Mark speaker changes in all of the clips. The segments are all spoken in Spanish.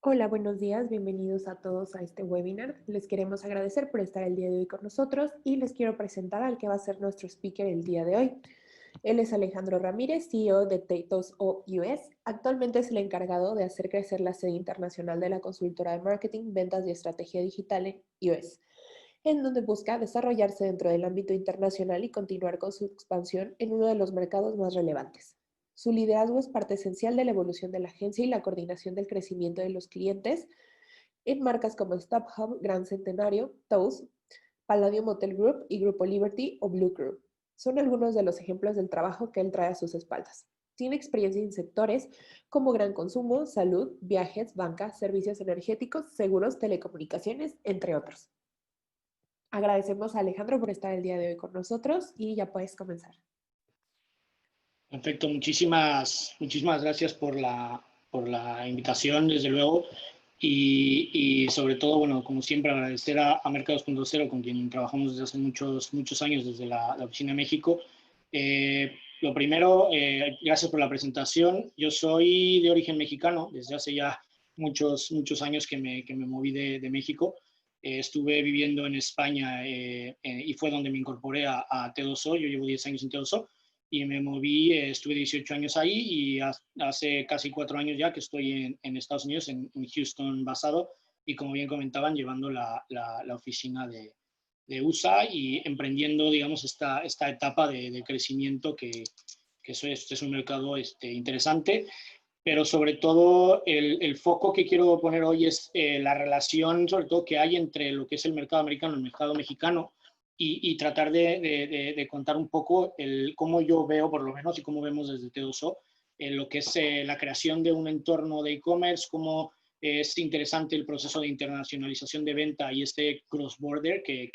Speaker 1: Hola, buenos días, bienvenidos a todos a este webinar. Les queremos agradecer por estar el día de hoy con nosotros y les quiero presentar al que va a ser nuestro speaker el día de hoy. Él es Alejandro Ramírez, CEO de Tatos.o US. Actualmente es el encargado de hacer crecer la sede internacional de la consultora de marketing, ventas y estrategia digital en US, en donde busca desarrollarse dentro del ámbito internacional y continuar con su expansión en uno de los mercados más relevantes. Su liderazgo es parte esencial de la evolución de la agencia y la coordinación del crecimiento de los clientes en marcas como StubHub, Gran Centenario, Toast, Palladium Hotel Group y Grupo Liberty o Blue Group. Son algunos de los ejemplos del trabajo que él trae a sus espaldas. Tiene experiencia en sectores como gran consumo, salud, viajes, banca, servicios energéticos, seguros, telecomunicaciones, entre otros. Agradecemos a Alejandro por estar el día de hoy con nosotros y ya puedes comenzar.
Speaker 2: Perfecto, muchísimas gracias por la invitación, desde luego, y sobre todo, bueno, como siempre, agradecer a Mercados 2.0, con quien trabajamos desde hace muchos años, desde la Oficina de México. Lo primero, gracias por la presentación. Yo soy de origen mexicano, desde hace ya muchos años que me moví de México. Estuve viviendo en España y fue donde me incorporé a T2O. Yo llevo 10 años en T2O y me moví, estuve 18 años ahí y hace casi 4 años ya que estoy en Estados Unidos, en Houston basado, y como bien comentaban, llevando la oficina de USA y emprendiendo, digamos, esta etapa de crecimiento que eso es un mercado interesante, pero sobre todo el foco que quiero poner hoy es la relación, sobre todo, que hay entre lo que es el mercado americano y el mercado mexicano, y tratar de contar un poco cómo yo veo, por lo menos, y cómo vemos desde T2O, lo que es la creación de un entorno de e-commerce, cómo es interesante el proceso de internacionalización de venta y este cross-border que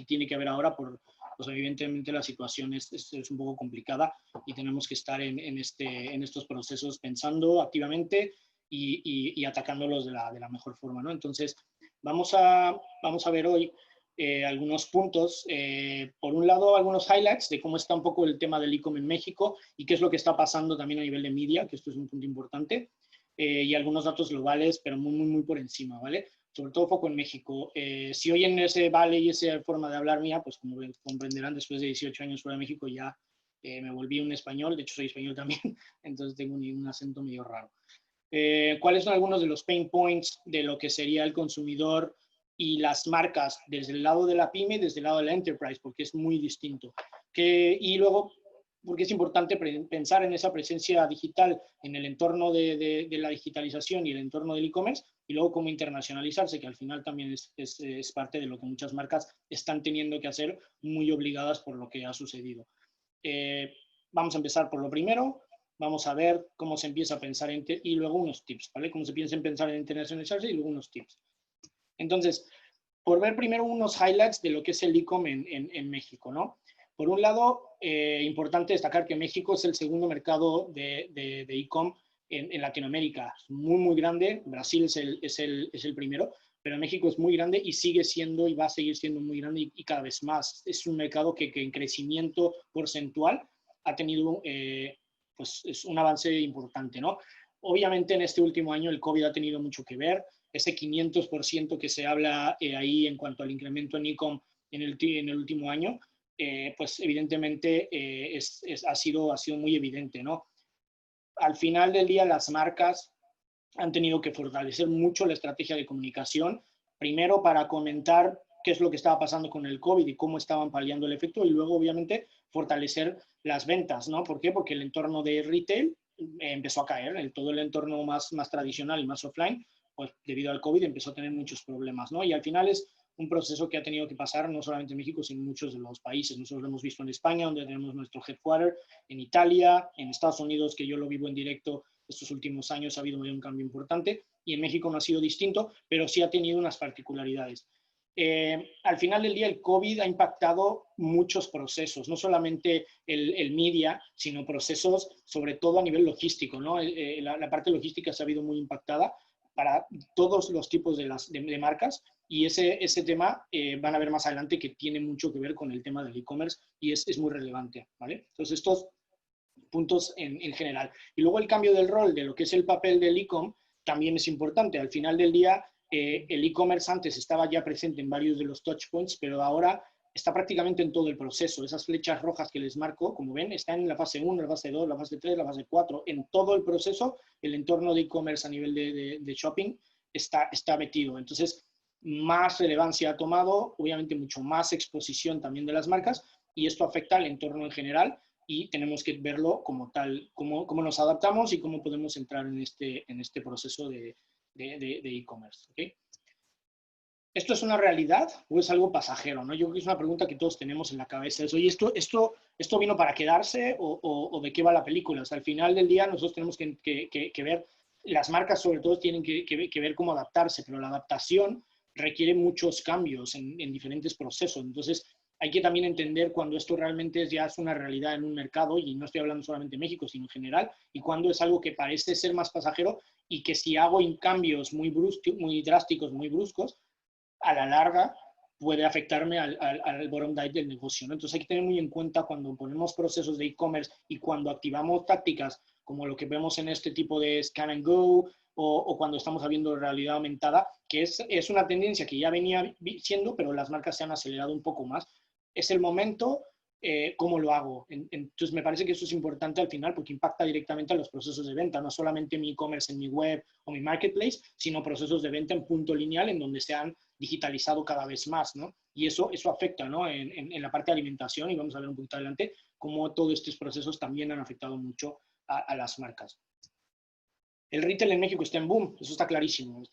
Speaker 2: tiene que haber ahora pues evidentemente la situación es un poco complicada y tenemos que estar en estos procesos pensando activamente y atacándolos de la mejor forma, ¿no? Entonces, vamos a ver hoy algunos puntos. Por un lado, algunos highlights de cómo está un poco el tema del e-com en México y qué es lo que está pasando también a nivel de media, que esto es un punto importante, y algunos datos globales, pero muy por encima, ¿vale? Sobre todo foco en México. Si oyen ese vale y esa forma de hablar mía, pues como comprenderán, después de 18 años fuera de México ya me volví un español, de hecho soy español también, entonces tengo un acento medio raro. ¿Cuáles son algunos de los pain points de lo que sería el consumidor y las marcas desde el lado de la pyme y desde el lado de la enterprise? Porque es muy distinto. Y luego, porque es importante pensar en esa presencia digital en el entorno de la digitalización y el entorno del e-commerce, y luego cómo internacionalizarse, que al final también es parte de lo que muchas marcas están teniendo que hacer, muy obligadas por lo que ha sucedido. Vamos a empezar por lo primero. Vamos a ver cómo se empieza a pensar y luego unos tips, ¿vale? Cómo se piensa en pensar en internacionalizarse y luego unos tips. Entonces, por ver primero unos highlights de lo que es el e-com en México, ¿no? Por un lado, importante destacar que México es el segundo mercado de e-com en Latinoamérica. Es muy grande. Brasil es el primero, pero México es muy grande y sigue siendo y va a seguir siendo muy grande y cada vez más. Es un mercado que en crecimiento porcentual ha tenido pues es un avance importante, ¿no? Obviamente en este último año el COVID ha tenido mucho que ver. Ese 500% que se habla ahí en cuanto al incremento en e-com en el último año, pues evidentemente ha sido muy evidente, ¿no? Al final del día las marcas han tenido que fortalecer mucho la estrategia de comunicación, primero para comentar qué es lo que estaba pasando con el COVID y cómo estaban paliando el efecto, y luego obviamente fortalecer las ventas, ¿no? ¿Por qué? Porque el entorno de retail empezó a caer, todo el entorno más tradicional y más offline, pues debido al COVID empezó a tener muchos problemas, ¿no? Y al final es un proceso que ha tenido que pasar no solamente en México, sino en muchos de los países. Nosotros lo hemos visto en España, donde tenemos nuestro headquarter, en Italia, en Estados Unidos, que yo lo vivo en directo estos últimos años, ha habido un cambio importante, y en México no ha sido distinto, pero sí ha tenido unas particularidades. Al final del día, el COVID ha impactado muchos procesos, no solamente el media, sino procesos sobre todo a nivel logístico, ¿no? La parte logística se ha habido muy impactada para todos los tipos de marcas, y ese tema van a ver más adelante que tiene mucho que ver con el tema del e-commerce y es muy relevante, ¿vale? Entonces, estos puntos en general. Y luego el cambio del rol de lo que es el papel del e-com también es importante. Al final del día, el e-commerce antes estaba ya presente en varios de los touch points, pero ahora está prácticamente en todo el proceso. Esas flechas rojas que les marco, como ven, están en la fase 1, la fase 2, la fase 3, la fase 4. En todo el proceso, el entorno de e-commerce a nivel de shopping está metido. Entonces, más relevancia ha tomado, obviamente mucho más exposición también de las marcas, y esto afecta al entorno en general y tenemos que verlo como tal, cómo nos adaptamos y cómo podemos entrar en este proceso de e-commerce. ¿Okay? ¿Esto es una realidad o es algo pasajero? ¿No? Yo creo que es una pregunta que todos tenemos en la cabeza. Es, oye, ¿esto vino para quedarse o de qué va la película? O sea, al final del día nosotros tenemos que ver, las marcas sobre todo tienen que ver cómo adaptarse, pero la adaptación requiere muchos cambios en diferentes procesos. Entonces, hay que también entender cuando esto realmente ya es una realidad en un mercado, y no estoy hablando solamente de México, sino en general, y cuando es algo que parece ser más pasajero y que si hago cambios muy drásticos, muy bruscos, a la larga puede afectarme al bottom line del negocio, ¿no? Entonces hay que tener muy en cuenta cuando ponemos procesos de e-commerce y cuando activamos tácticas como lo que vemos en este tipo de scan and go o cuando estamos viendo realidad aumentada, que es una tendencia que ya venía siendo, pero las marcas se han acelerado un poco más. Es el momento, cómo lo hago. Entonces me parece que eso es importante al final porque impacta directamente a los procesos de venta, no solamente mi e-commerce en mi web o mi marketplace, sino procesos de venta en punto lineal en donde se han digitalizado cada vez más, ¿no? Y eso afecta, ¿no? En la parte de alimentación, y vamos a ver un poquito adelante, cómo todos estos procesos también han afectado mucho a las marcas. El retail en México está en boom, eso está clarísimo.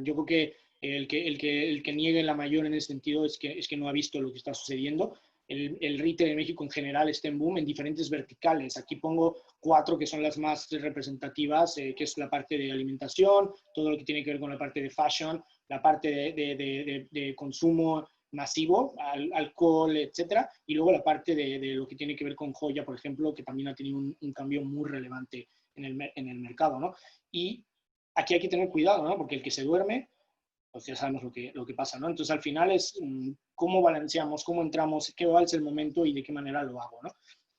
Speaker 2: Yo creo que el que niegue la mayor en ese sentido es que no ha visto lo que está sucediendo. El retail en México en general está en boom en diferentes verticales. Aquí pongo 4 que son las más representativas, que es la parte de alimentación, todo lo que tiene que ver con la parte de fashion, la parte de consumo masivo, alcohol, etcétera, y luego la parte de lo que tiene que ver con joya, por ejemplo, que también ha tenido un cambio muy relevante en el mercado, ¿no? Y aquí hay que tener cuidado, ¿no? Porque el que se duerme, pues ya sabemos lo que pasa, ¿no? Entonces al final es cómo balanceamos, cómo entramos, qué va a ser el momento y de qué manera lo hago, ¿no?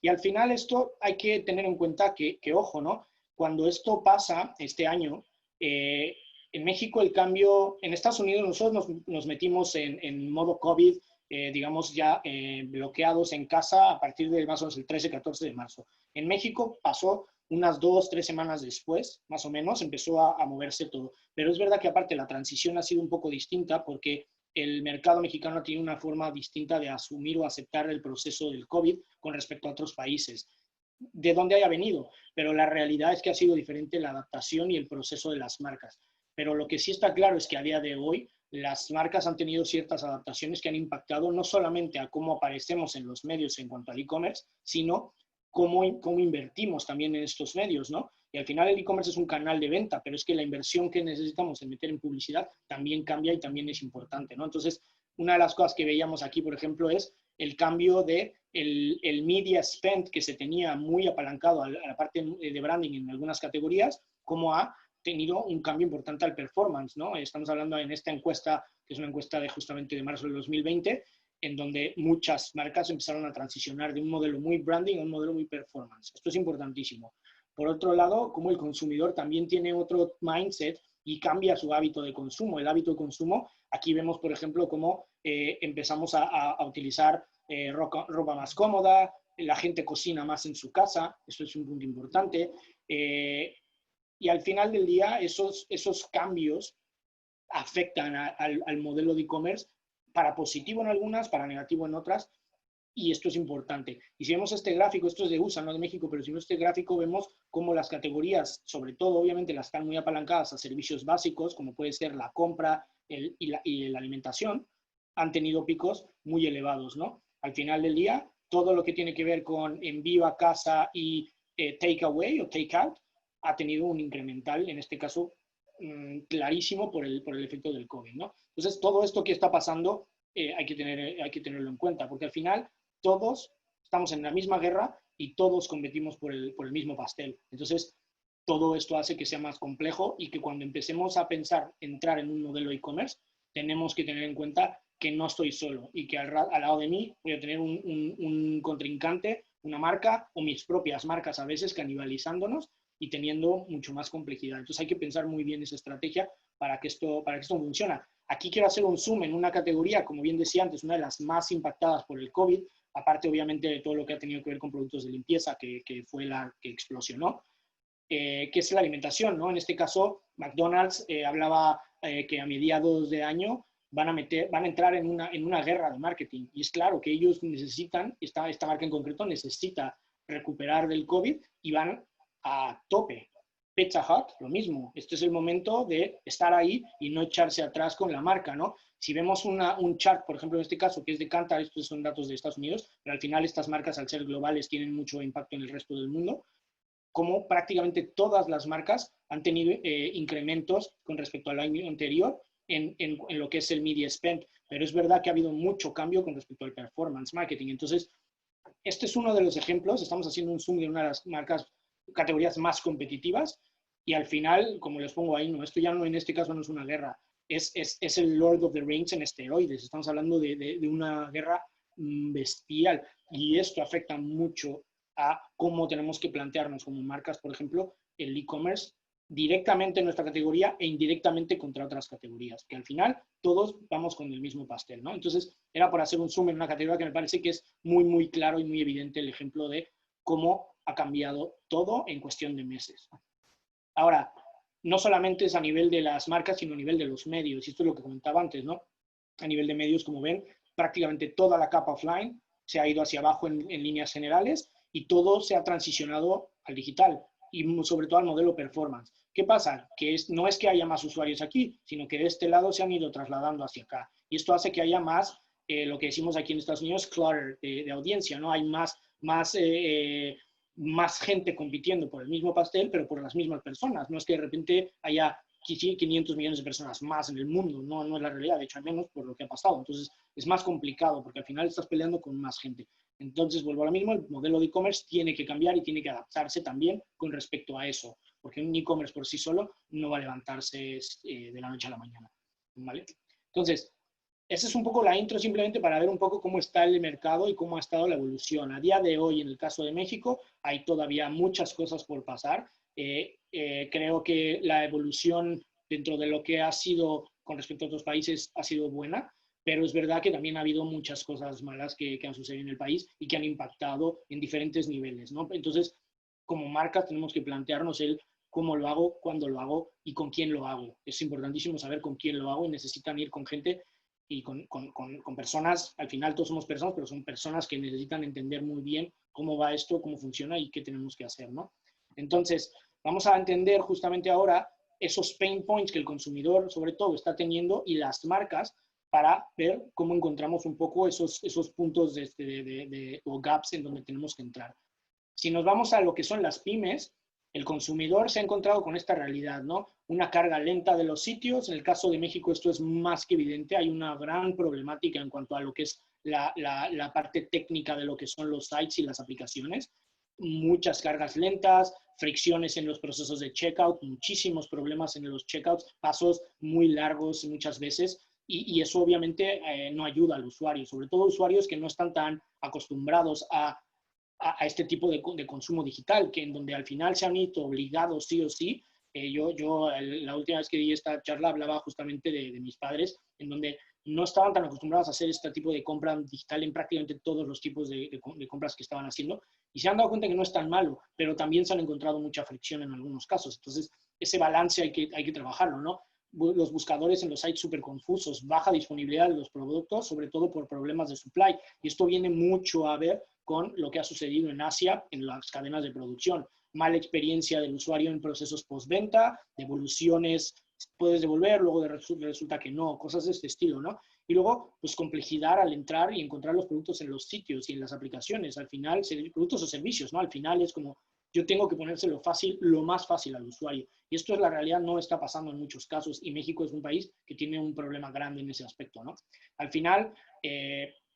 Speaker 2: Y al final esto hay que tener en cuenta que ojo, ¿no? Cuando esto pasa este año, en México el cambio, en Estados Unidos nosotros nos metimos en modo COVID, digamos ya bloqueados en casa a partir de más o menos el 13-14 de marzo. En México pasó unas 2-3 semanas después, más o menos, empezó a moverse todo. Pero es verdad que aparte la transición ha sido un poco distinta porque el mercado mexicano tiene una forma distinta de asumir o aceptar el proceso del COVID con respecto a otros países, de donde haya venido, pero la realidad es que ha sido diferente la adaptación y el proceso de las marcas. Pero lo que sí está claro es que a día de hoy las marcas han tenido ciertas adaptaciones que han impactado no solamente a cómo aparecemos en los medios en cuanto al e-commerce, sino cómo invertimos también en estos medios, ¿no? Y al final el e-commerce es un canal de venta, pero es que la inversión que necesitamos en meter en publicidad también cambia y también es importante, ¿no? Entonces, una de las cosas que veíamos aquí, por ejemplo, es el cambio de el media spend que se tenía muy apalancado a la parte de branding en algunas categorías, como ha tenido un cambio importante al performance, ¿no? Estamos hablando en esta encuesta, que es una encuesta justamente de marzo del 2020, en donde muchas marcas empezaron a transicionar de un modelo muy branding a un modelo muy performance. Esto es importantísimo. Por otro lado, como el consumidor también tiene otro mindset y cambia su hábito de consumo. El hábito de consumo, aquí vemos, por ejemplo, cómo empezamos a utilizar ropa más cómoda, la gente cocina más en su casa, eso es un punto importante. Y al final del día, esos cambios afectan al modelo de e-commerce para positivo en algunas, para negativo en otras, y esto es importante. Y si vemos este gráfico, esto es de USA, no de México, pero si vemos este gráfico, vemos cómo las categorías, sobre todo, obviamente, las están muy apalancadas a servicios básicos, como puede ser la compra y la alimentación, han tenido picos muy elevados, ¿no? Al final del día, todo lo que tiene que ver con envío a casa y takeaway o take-out ha tenido un incremental, en este caso, clarísimo por el efecto del COVID, ¿no? Entonces, todo esto que está pasando hay que tenerlo en cuenta, porque al final todos estamos en la misma guerra y todos competimos por el mismo pastel. Entonces, todo esto hace que sea más complejo y que cuando empecemos a pensar entrar en un modelo e-commerce, tenemos que tener en cuenta que no estoy solo y que al lado de mí voy a tener un contrincante, una marca o mis propias marcas a veces canibalizándonos y teniendo mucho más complejidad. Entonces hay que pensar muy bien esa estrategia para que esto funcione. Aquí quiero hacer un zoom en una categoría, como bien decía antes, una de las más impactadas por el COVID, aparte obviamente de todo lo que ha tenido que ver con productos de limpieza, que fue la que explosionó, que es la alimentación, ¿no? En este caso, McDonald's hablaba que a mediados de año van a entrar en una guerra de marketing. Y es claro que ellos necesitan, esta marca en concreto necesita recuperar del COVID y van a tope. Pizza Hut, lo mismo. Este es el momento de estar ahí y no echarse atrás con la marca, ¿no? Si vemos un chart, por ejemplo, en este caso, que es de Kantar, estos son datos de Estados Unidos, pero al final estas marcas, al ser globales, tienen mucho impacto en el resto del mundo, como prácticamente todas las marcas han tenido incrementos con respecto al año anterior en lo que es el media spend. Pero es verdad que ha habido mucho cambio con respecto al performance marketing. Entonces, este es uno de los ejemplos. Estamos haciendo un zoom de una de las marcas, categorías más competitivas, y al final, como les pongo ahí, no, esto ya no, en este caso no es una guerra, es el Lord of the Rings en esteroides. Estamos hablando de una guerra bestial, y esto afecta mucho a cómo tenemos que plantearnos como marcas, por ejemplo, el e-commerce directamente en nuestra categoría e indirectamente contra otras categorías, que al final todos vamos con el mismo pastel, ¿no? Entonces, era por hacer un zoom en una categoría que me parece que es muy, muy claro y muy evidente el ejemplo de cómo ha cambiado todo en cuestión de meses. Ahora, no solamente es a nivel de las marcas, sino a nivel de los medios, y esto es lo que comentaba antes, ¿no? A nivel de medios, como ven, prácticamente toda la capa offline se ha ido hacia abajo en líneas generales, y todo se ha transicionado al digital y sobre todo al modelo performance. ¿Qué pasa? Que no es que haya más usuarios aquí, sino que de este lado se han ido trasladando hacia acá. Y esto hace que haya más, lo que decimos aquí en Estados Unidos, clutter de audiencia, ¿no? Hay más gente compitiendo por el mismo pastel, pero por las mismas personas. No es que de repente haya 500 millones de personas más en el mundo, no es la realidad, de hecho, al menos por lo que ha pasado. Entonces, es más complicado porque al final estás peleando con más gente. Entonces, vuelvo a lo mismo, el modelo de e-commerce tiene que cambiar y tiene que adaptarse también con respecto a eso, porque un e-commerce por sí solo no va a levantarse de la noche a la mañana, ¿vale? Entonces, esa es un poco la intro, simplemente para ver un poco cómo está el mercado y cómo ha estado la evolución. A día de hoy, en el caso de México, hay todavía muchas cosas por pasar. Creo que la evolución dentro de lo que ha sido con respecto a otros países ha sido buena, pero es verdad que también ha habido muchas cosas malas que han sucedido en el país y que han impactado en diferentes niveles, ¿no? Entonces, como marcas tenemos que plantearnos el cómo lo hago, cuándo lo hago y con quién lo hago. Es importantísimo saber con quién lo hago, y necesitan ir con gente y con personas. Al final todos somos personas, pero son personas que necesitan entender muy bien cómo va esto, cómo funciona y qué tenemos que hacer, ¿no? Entonces, vamos a entender justamente ahora esos pain points que el consumidor sobre todo está teniendo y las marcas, para ver cómo encontramos un poco esos puntos o gaps en donde tenemos que entrar. Si nos vamos a lo que son las pymes, el consumidor se ha encontrado con esta realidad, ¿no? Una carga lenta de los sitios. En el caso de México esto es más que evidente. Hay una gran problemática en cuanto a lo que es la parte técnica de lo que son los sites y las aplicaciones. Muchas cargas lentas, fricciones en los procesos de checkout, muchísimos problemas en los checkouts, pasos muy largos muchas veces. Y eso obviamente no ayuda al usuario, sobre todo usuarios que no están tan acostumbrados a este tipo de consumo digital, que en donde al final se han ido obligados sí o sí. La última vez que di esta charla hablaba justamente de mis padres, en donde no estaban tan acostumbrados a hacer este tipo de compra digital en prácticamente todos los tipos de compras que estaban haciendo, y se han dado cuenta que no es tan malo, pero también se han encontrado mucha fricción en algunos casos. Entonces, ese balance hay que trabajarlo, ¿no? Los buscadores en los sites súper confusos, baja disponibilidad de los productos, sobre todo por problemas de supply, y esto viene mucho a ver con lo que ha sucedido en Asia en las cadenas de producción. Mala experiencia del usuario en procesos postventa, devoluciones, puedes devolver, luego resulta que no, cosas de este estilo, ¿no? Y luego, pues complejidad al entrar y encontrar los productos en los sitios y en las aplicaciones. Al final, productos o servicios, ¿no? Al final es como, yo tengo que ponérselo fácil, lo más fácil al usuario. Y esto es la realidad, no está pasando en muchos casos, y México es un país que tiene un problema grande en ese aspecto, ¿no? Al final,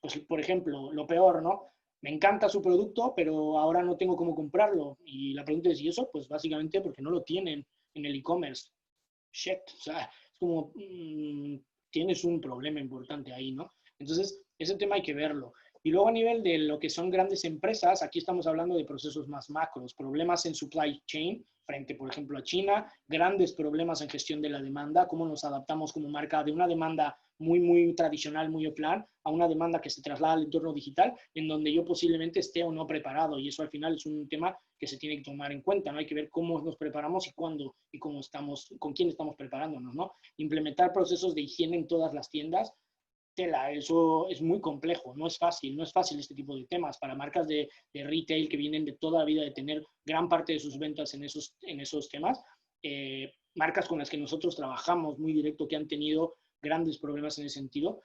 Speaker 2: pues por ejemplo, lo peor, ¿no? Me encanta su producto, pero ahora no tengo cómo comprarlo. Y la pregunta es, ¿y eso? Pues básicamente porque no lo tienen en el e-commerce. Shit, o sea, es como, tienes un problema importante ahí, ¿no? Entonces, ese tema hay que verlo. Y luego a nivel de lo que son grandes empresas, aquí estamos hablando de procesos más macros, problemas en supply chain frente, por ejemplo, a China, grandes problemas en gestión de la demanda, cómo nos adaptamos como marca de una demanda muy, muy tradicional, muy offline, a una demanda que se traslada al entorno digital, en donde yo posiblemente esté o no preparado. Y eso al final es un tema que se tiene que tomar en cuenta, ¿no? Hay que ver cómo nos preparamos y cuándo y cómo estamos, con quién estamos preparándonos, ¿no? Implementar procesos de higiene en todas las tiendas, tela, eso es muy complejo, no es fácil este tipo de temas para marcas de retail que vienen de toda la vida de tener gran parte de sus ventas en esos temas, marcas con las que nosotros trabajamos muy directo que han tenido grandes problemas en ese sentido,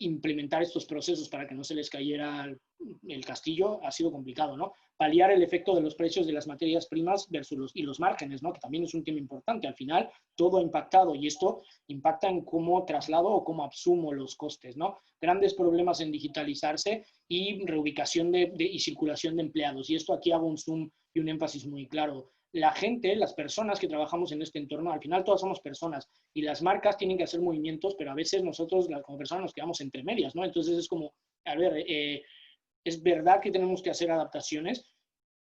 Speaker 2: implementar estos procesos para que no se les cayera el castillo ha sido complicado, ¿no? Paliar el efecto de los precios de las materias primas versus los márgenes, ¿no? Que también es un tema importante. Al final, todo ha impactado y esto impacta en cómo traslado o cómo absumo los costes, ¿no? Grandes problemas en digitalizarse y reubicación y circulación de empleados. Y esto aquí hago un zoom y un énfasis muy claro. La gente, las personas que trabajamos en este entorno, al final todas somos personas y las marcas tienen que hacer movimientos, pero a veces nosotros como personas nos quedamos entre medias, ¿no? Entonces es como, a ver, es verdad que tenemos que hacer adaptaciones,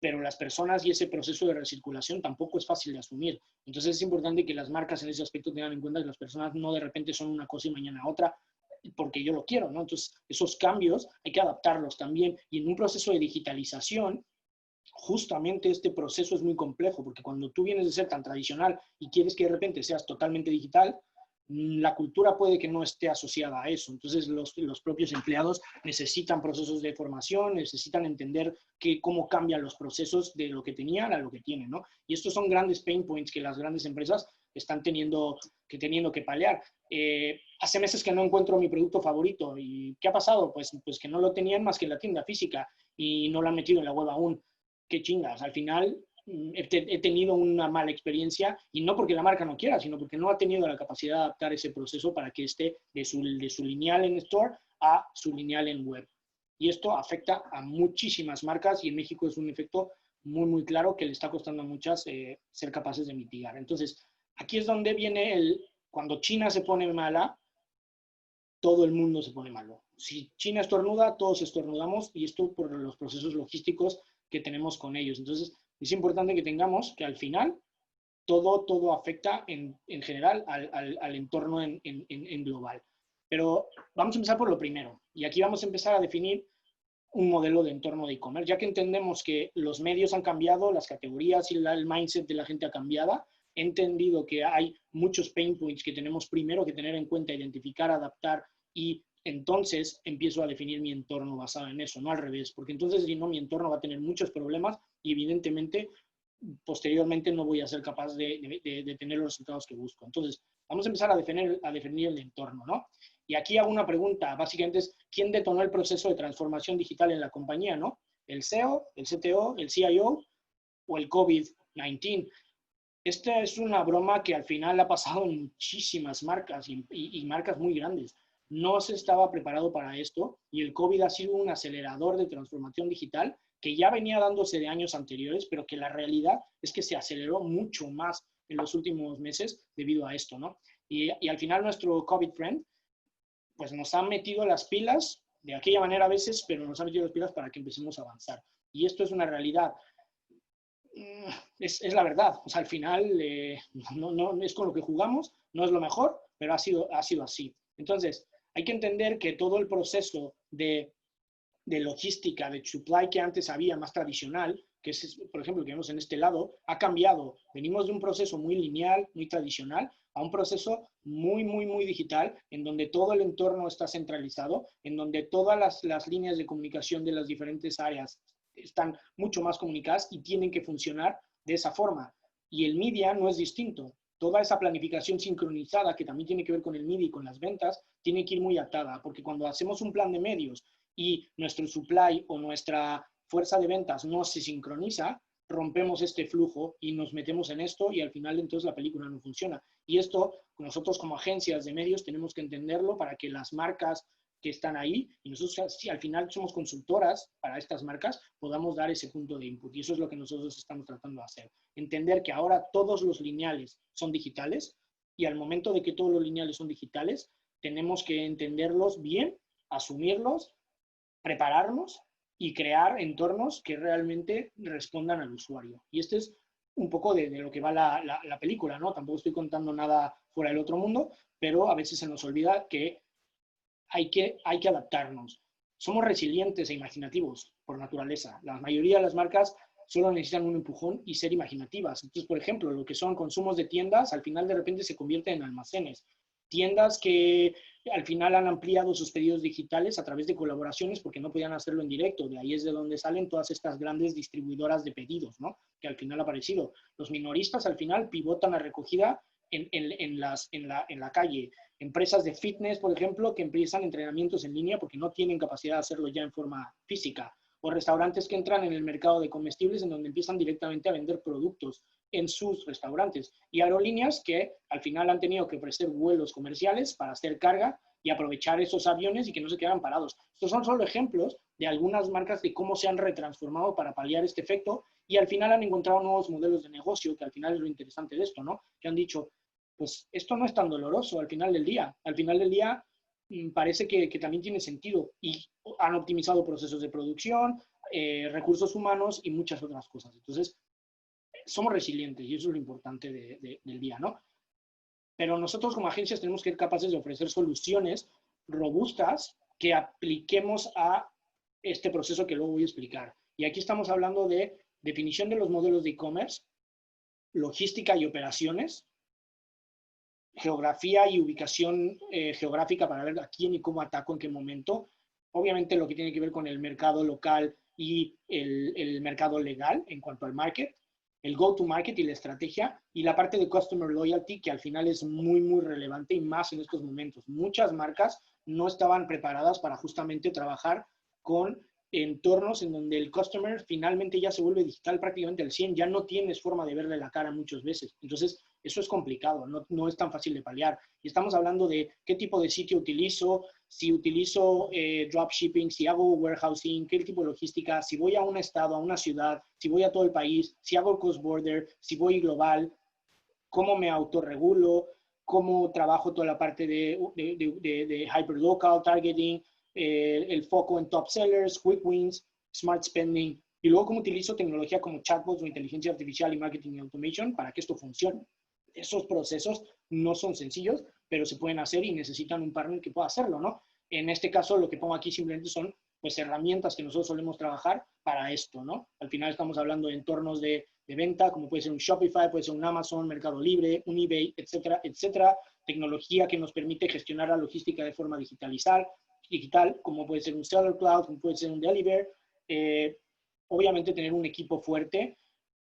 Speaker 2: pero las personas y ese proceso de recirculación tampoco es fácil de asumir. Entonces es importante que las marcas en ese aspecto tengan en cuenta que las personas no de repente son una cosa y mañana otra, porque yo lo quiero, ¿no? Entonces esos cambios hay que adaptarlos también. Y en un proceso de digitalización, justamente este proceso es muy complejo, porque cuando tú vienes de ser tan tradicional y quieres que de repente seas totalmente digital, la cultura puede que no esté asociada a eso. Entonces los propios empleados necesitan procesos de formación, necesitan entender cómo cambian los procesos de lo que tenían a lo que tienen, ¿no? Y estos son grandes pain points que las grandes empresas están teniendo que paliar. Hace meses que no encuentro mi producto favorito. ¿Y qué ha pasado? Pues que no lo tenían más que en la tienda física y no lo han metido en la web aún. Qué chingas. Al final he tenido una mala experiencia y no porque la marca no quiera, sino porque no ha tenido la capacidad de adaptar ese proceso para que esté de su lineal en store a su lineal en web. Y esto afecta a muchísimas marcas y en México es un efecto muy, muy claro que le está costando a muchas ser capaces de mitigar. Entonces, aquí es donde viene cuando China se pone mala, todo el mundo se pone malo. Si China estornuda, todos estornudamos y esto por los procesos logísticos que tenemos con ellos. Entonces, es importante que tengamos que al final todo afecta en general al entorno en global. Pero vamos a empezar por lo primero. Y aquí vamos a empezar a definir un modelo de entorno de e-commerce, ya que entendemos que los medios han cambiado, las categorías y el mindset de la gente ha cambiado. He entendido que hay muchos pain points que tenemos primero que tener en cuenta, identificar, adaptar y entonces empiezo a definir mi entorno basado en eso, no al revés, porque entonces si no mi entorno va a tener muchos problemas y evidentemente posteriormente no voy a ser capaz de tener los resultados que busco. Entonces, vamos a empezar a definir el entorno, ¿no? Y aquí hago una pregunta, básicamente es, ¿quién detonó el proceso de transformación digital en la compañía, no? ¿El CEO, el CTO, el CIO o el COVID-19? Esta es una broma que al final ha pasado en muchísimas marcas y marcas muy grandes. No se estaba preparado para esto y el COVID ha sido un acelerador de transformación digital que ya venía dándose de años anteriores, pero que la realidad es que se aceleró mucho más en los últimos meses debido a esto, ¿no? Y al final nuestro COVID friend, pues nos ha metido las pilas de aquella manera a veces, pero nos ha metido las pilas para que empecemos a avanzar. Y esto es una realidad. Es la verdad. O sea, al final no es con lo que jugamos, no es lo mejor, pero ha sido así. Entonces, hay que entender que todo el proceso de logística, de supply que antes había más tradicional, que es, por ejemplo, que vemos en este lado, ha cambiado. Venimos de un proceso muy lineal, muy tradicional, a un proceso muy, muy, muy digital, en donde todo el entorno está centralizado, en donde todas las líneas de comunicación de las diferentes áreas están mucho más comunicadas y tienen que funcionar de esa forma. Y el media no es distinto. Toda esa planificación sincronizada, que también tiene que ver con el media y con las ventas, tiene que ir muy atada, porque cuando hacemos un plan de medios y nuestro supply o nuestra fuerza de ventas no se sincroniza, rompemos este flujo y nos metemos en esto y al final entonces la película no funciona. Y esto nosotros como agencias de medios tenemos que entenderlo para que las marcas que están ahí, y nosotros si al final somos consultoras para estas marcas, podamos dar ese punto de input. Y eso es lo que nosotros estamos tratando de hacer. Entender que ahora todos los lineales son digitales y al momento de que todos los lineales son digitales, tenemos que entenderlos bien, asumirlos, prepararnos y crear entornos que realmente respondan al usuario. Y este es un poco de lo que va la película, ¿no? Tampoco estoy contando nada fuera del otro mundo, pero a veces se nos olvida que hay que adaptarnos. Somos resilientes e imaginativos por naturaleza. La mayoría de las marcas solo necesitan un empujón y ser imaginativas. Entonces, por ejemplo, lo que son consumos de tiendas, al final de repente se convierten en almacenes. Tiendas que al final han ampliado sus pedidos digitales a través de colaboraciones porque no podían hacerlo en directo. De ahí es de donde salen todas estas grandes distribuidoras de pedidos, ¿no? Que al final ha aparecido. Los minoristas al final pivotan a recogida en la calle. Empresas de fitness, por ejemplo, que empiezan entrenamientos en línea porque no tienen capacidad de hacerlo ya en forma física. O restaurantes que entran en el mercado de comestibles en donde empiezan directamente a vender productos en sus restaurantes. Y aerolíneas que al final han tenido que ofrecer vuelos comerciales para hacer carga y aprovechar esos aviones y que no se quedan parados. Estos son solo ejemplos de algunas marcas de cómo se han retransformado para paliar este efecto y al final han encontrado nuevos modelos de negocio, que al final es lo interesante de esto, ¿no? Que han dicho, pues esto no es tan doloroso al final del día. Al final del día parece que también tiene sentido y han optimizado procesos de producción, recursos humanos y muchas otras cosas. Entonces, somos resilientes y eso es lo importante del día, ¿no? Pero nosotros como agencias tenemos que ser capaces de ofrecer soluciones robustas que apliquemos a este proceso que luego voy a explicar. Y aquí estamos hablando de definición de los modelos de e-commerce, logística y operaciones, geografía y ubicación geográfica para ver a quién y cómo ataco en qué momento. Obviamente lo que tiene que ver con el mercado local y el mercado legal en cuanto al market, el go-to-market y la estrategia, y la parte de customer loyalty, que al final es muy, muy relevante y más en estos momentos. Muchas marcas no estaban preparadas para justamente trabajar con entornos en donde el customer finalmente ya se vuelve digital prácticamente al 100, ya no tienes forma de verle la cara muchas veces. Entonces, eso es complicado, no es tan fácil de paliar. Y estamos hablando de qué tipo de sitio utilizo, si utilizo dropshipping, si hago warehousing, qué tipo de logística, si voy a un estado, a una ciudad, si voy a todo el país, si hago cross-border, si voy global, cómo me autorregulo, cómo trabajo toda la parte de hyperlocal targeting, el foco en top sellers, quick wins, smart spending, y luego cómo utilizo tecnología como chatbots o inteligencia artificial y marketing y automation para que esto funcione. Esos procesos no son sencillos, pero se pueden hacer y necesitan un partner que pueda hacerlo, ¿no? En este caso, lo que pongo aquí simplemente son pues herramientas que nosotros solemos trabajar para esto, ¿no? Al final estamos hablando de entornos de venta, como puede ser un Shopify, puede ser un Amazon, Mercado Libre, un eBay, etcétera, etcétera. Tecnología que nos permite gestionar la logística de forma digital, como puede ser un Seller Cloud, como puede ser un Deliver. Obviamente tener un equipo fuerte,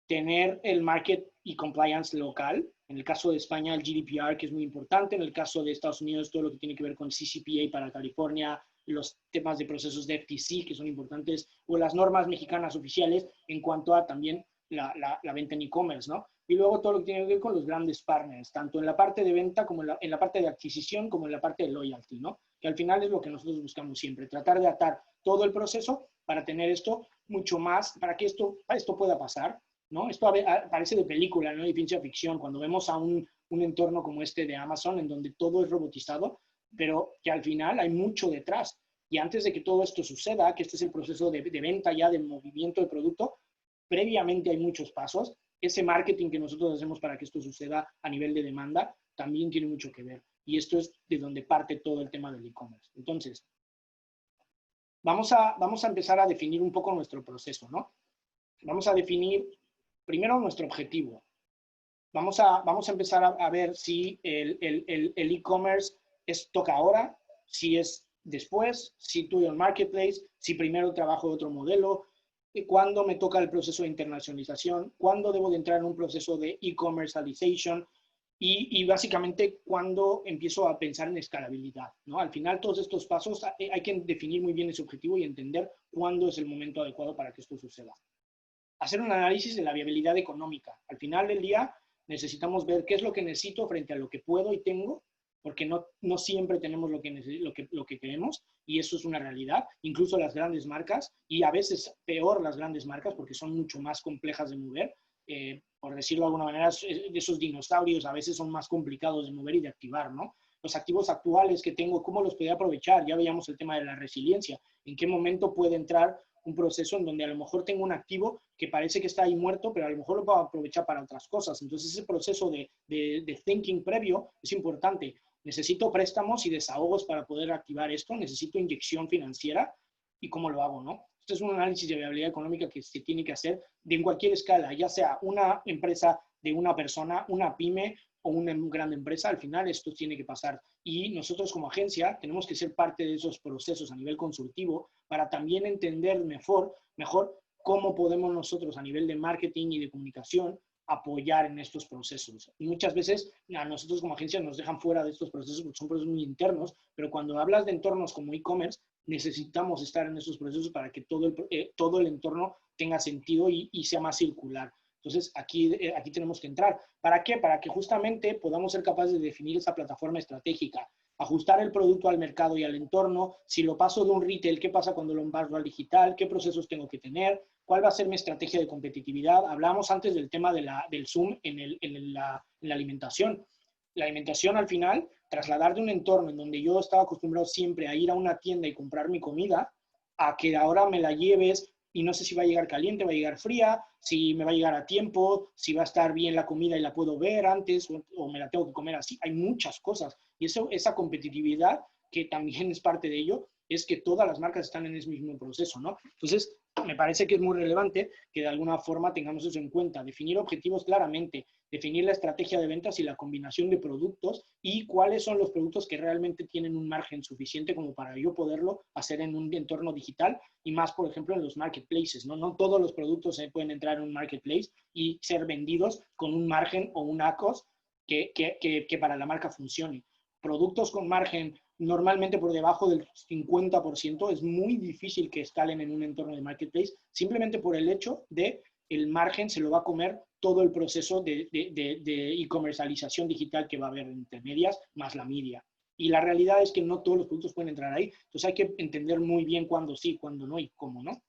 Speaker 2: tener el market y compliance local. En el caso de España, el GDPR, que es muy importante. En el caso de Estados Unidos, todo lo que tiene que ver con CCPA para California, los temas de procesos de FTC, que son importantes, o las normas mexicanas oficiales en cuanto a también la venta en e-commerce, ¿no? Y luego todo lo que tiene que ver con los grandes partners, tanto en la parte de venta como en la parte de adquisición, como en la parte de loyalty, ¿no? Que al final es lo que nosotros buscamos siempre, tratar de atar todo el proceso para tener esto mucho más, para que esto pueda pasar, ¿no? Esto parece de película, ¿no? De ciencia ficción, cuando vemos a un entorno como este de Amazon, en donde todo es robotizado, pero que al final hay mucho detrás. Y antes de que todo esto suceda, que este es el proceso de venta ya, de movimiento de producto, previamente hay muchos pasos. Ese marketing que nosotros hacemos para que esto suceda a nivel de demanda también tiene mucho que ver. Y esto es de donde parte todo el tema del e-commerce. Entonces, vamos a empezar a definir un poco nuestro proceso, ¿no? Vamos a definir primero nuestro objetivo. Vamos a empezar a ver si el e-commerce toca ahora, si es después, si tú el marketplace, si primero trabajo de otro modelo, cuándo me toca el proceso de internacionalización, cuándo debo de entrar en un proceso de e-commercialization y básicamente cuándo empiezo a pensar en escalabilidad, ¿no? Al final, todos estos pasos hay que definir muy bien ese objetivo y entender cuándo es el momento adecuado para que esto suceda. Hacer un análisis de la viabilidad económica. Al final del día necesitamos ver qué es lo que necesito frente a lo que puedo y tengo, porque no siempre tenemos lo que queremos y eso es una realidad. Incluso las grandes marcas, y a veces peor las grandes marcas porque son mucho más complejas de mover, por decirlo de alguna manera, esos dinosaurios a veces son más complicados de mover y de activar, ¿no? Los activos actuales que tengo, ¿cómo los podría aprovechar? Ya veíamos el tema de la resiliencia. en qué momento puede entrar un proceso en donde a lo mejor tengo un activo que parece que está ahí muerto, pero a lo mejor lo puedo aprovechar para otras cosas. Entonces ese proceso de thinking previo es importante. Necesito préstamos y desahogos para poder activar esto, necesito inyección financiera y cómo lo hago, ¿no? Este es un análisis de viabilidad económica que se tiene que hacer en cualquier escala, ya sea una empresa de una persona, una pyme o una gran empresa. Al final esto tiene que pasar y nosotros como agencia tenemos que ser parte de esos procesos a nivel consultivo para también entender mejor cómo podemos nosotros a nivel de marketing y de comunicación apoyar en estos procesos. Y muchas veces a nosotros como agencia nos dejan fuera de estos procesos porque son procesos muy internos, pero cuando hablas de entornos como e-commerce, necesitamos estar en estos procesos para que todo el entorno tenga sentido y sea más circular. Entonces, aquí tenemos que entrar. ¿Para qué? Para que justamente podamos ser capaces de definir esa plataforma estratégica, ajustar el producto al mercado y al entorno. Si lo paso de un retail, ¿qué pasa cuando lo embarco al digital? ¿Qué procesos tengo que tener? ¿Cuál va a ser mi estrategia de competitividad? Hablábamos antes del tema del Zoom en la alimentación. La alimentación al final, trasladar de un entorno en donde yo estaba acostumbrado siempre a ir a una tienda y comprar mi comida, a que ahora me la lleves y no sé si va a llegar caliente, va a llegar fría, si me va a llegar a tiempo, si va a estar bien la comida y la puedo ver antes o me la tengo que comer así. Hay muchas cosas. Y esa competitividad, que también es parte de ello, es que todas las marcas están en ese mismo proceso, ¿no? Entonces, me parece que es muy relevante que de alguna forma tengamos eso en cuenta, definir objetivos claramente, definir la estrategia de ventas y la combinación de productos y cuáles son los productos que realmente tienen un margen suficiente como para yo poderlo hacer en un entorno digital y más, por ejemplo, en los marketplaces, ¿no? No todos los productos se pueden entrar en un marketplace y ser vendidos con un margen o un ACOS que para la marca funcione. Productos con margen normalmente por debajo del 50%, es muy difícil que escalen en un entorno de marketplace, simplemente por el hecho de el margen se lo va a comer todo el proceso de e-comercialización digital que va a haber entre medias, más la media. Y la realidad es que no todos los productos pueden entrar ahí, entonces hay que entender muy bien cuándo sí, cuándo no y cómo no.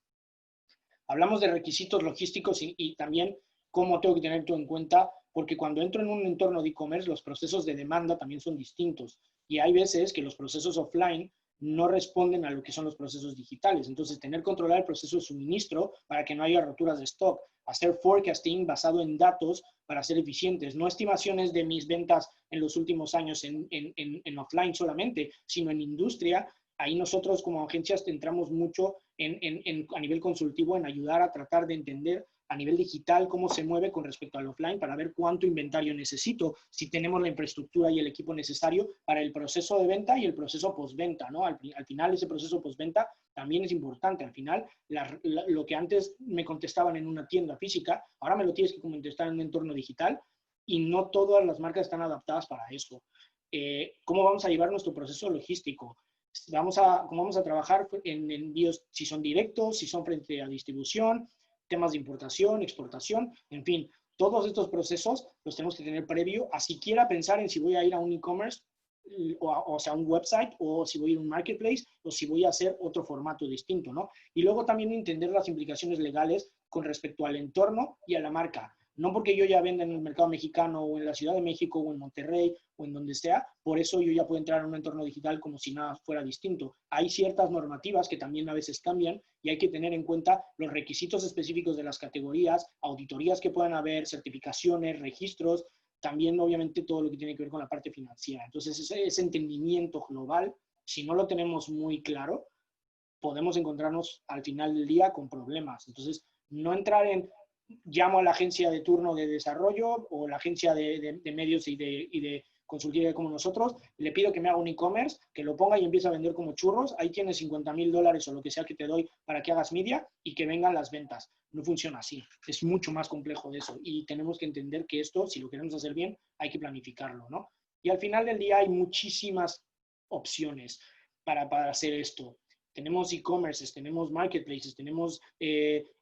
Speaker 2: Hablamos de requisitos logísticos y también cómo tengo que tener todo en cuenta, porque cuando entro en un entorno de e-commerce, los procesos de demanda también son distintos. Y hay veces que los procesos offline no responden a lo que son los procesos digitales. Entonces, controlar el proceso de suministro para que no haya roturas de stock, hacer forecasting basado en datos para ser eficientes, no estimaciones de mis ventas en los últimos años en offline solamente, sino en industria. Ahí nosotros como agencias entramos mucho a nivel consultivo en ayudar a tratar de entender a nivel digital cómo se mueve con respecto al offline para ver cuánto inventario necesito, si tenemos la infraestructura y el equipo necesario para el proceso de venta y el proceso postventa, ¿no? Al final ese proceso postventa también es importante. Al final lo que antes me contestaban en una tienda física, ahora me lo tienes que contestar en un entorno digital y no todas las marcas están adaptadas para eso. ¿Cómo vamos a llevar nuestro proceso logístico? ¿Cómo vamos a trabajar en envíos, si son directos, si son frente a distribución, temas de importación, exportación, en fin, todos estos procesos los tenemos que tener previo a siquiera pensar en si voy a ir a un e-commerce, o sea, un website, o si voy a ir a un marketplace, o si voy a hacer otro formato distinto, ¿no? Y luego también entender las implicaciones legales con respecto al entorno y a la marca. No porque yo ya venda en el mercado mexicano o en la Ciudad de México o en Monterrey o en donde sea, por eso yo ya puedo entrar en un entorno digital como si nada fuera distinto. Hay ciertas normativas que también a veces cambian y hay que tener en cuenta los requisitos específicos de las categorías, auditorías que puedan haber, certificaciones, registros, también obviamente todo lo que tiene que ver con la parte financiera. Entonces ese entendimiento global, si no lo tenemos muy claro, podemos encontrarnos al final del día con problemas. Entonces, no entrar en llamo a la agencia de turno de desarrollo o la agencia de medios y de consultoría como nosotros, le pido que me haga un e-commerce, que lo ponga y empiece a vender como churros, ahí tienes $50,000 o lo que sea que te doy para que hagas media y que vengan las ventas. No funciona así, es mucho más complejo de eso y tenemos que entender que esto, si lo queremos hacer bien, hay que planificarlo, ¿no? Y al final del día hay muchísimas opciones para hacer esto. Tenemos e-commerces, tenemos marketplaces, tenemos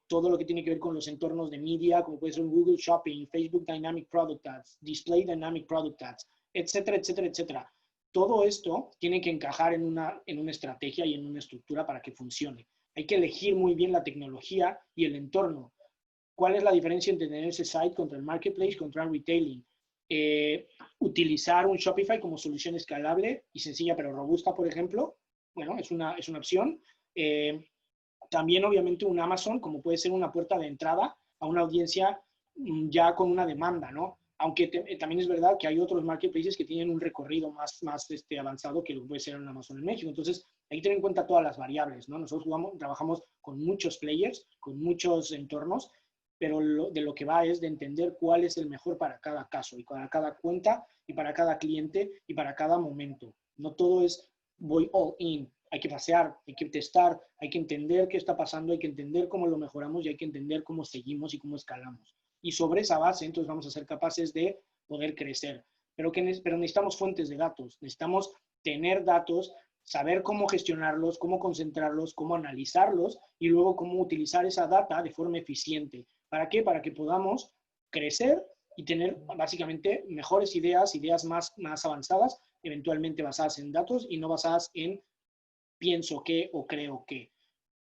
Speaker 2: todo lo que tiene que ver con los entornos de media, como puede ser Google Shopping, Facebook Dynamic Product Ads, Display Dynamic Product Ads, etcétera, etcétera, etcétera. Todo esto tiene que encajar en una estrategia y en una estructura para que funcione. Hay que elegir muy bien la tecnología y el entorno. ¿Cuál es la diferencia entre tener ese site contra el marketplace, contra el retailing? Utilizar un Shopify como solución escalable y sencilla pero robusta, por ejemplo, bueno, es una opción. También, obviamente, un Amazon, como puede ser una puerta de entrada a una audiencia ya con una demanda, ¿no? Aunque también es verdad que hay otros marketplaces que tienen un recorrido más avanzado que lo puede ser en Amazon en México. Entonces, hay que tener en cuenta todas las variables, ¿no? Nosotros trabajamos con muchos players, con muchos entornos, pero de lo que va es de entender cuál es el mejor para cada caso y para cada cuenta y para cada cliente y para cada momento. No todo es voy all in. Hay que pasear, hay que testar, hay que entender qué está pasando, hay que entender cómo lo mejoramos y hay que entender cómo seguimos y cómo escalamos. Y sobre esa base, entonces vamos a ser capaces de poder crecer. Pero necesitamos fuentes de datos, necesitamos tener datos, saber cómo gestionarlos, cómo concentrarlos, cómo analizarlos y luego cómo utilizar esa data de forma eficiente. ¿Para qué? Para que podamos crecer y tener básicamente mejores ideas, ideas más avanzadas, eventualmente basadas en datos y no basadas en pienso que o creo que.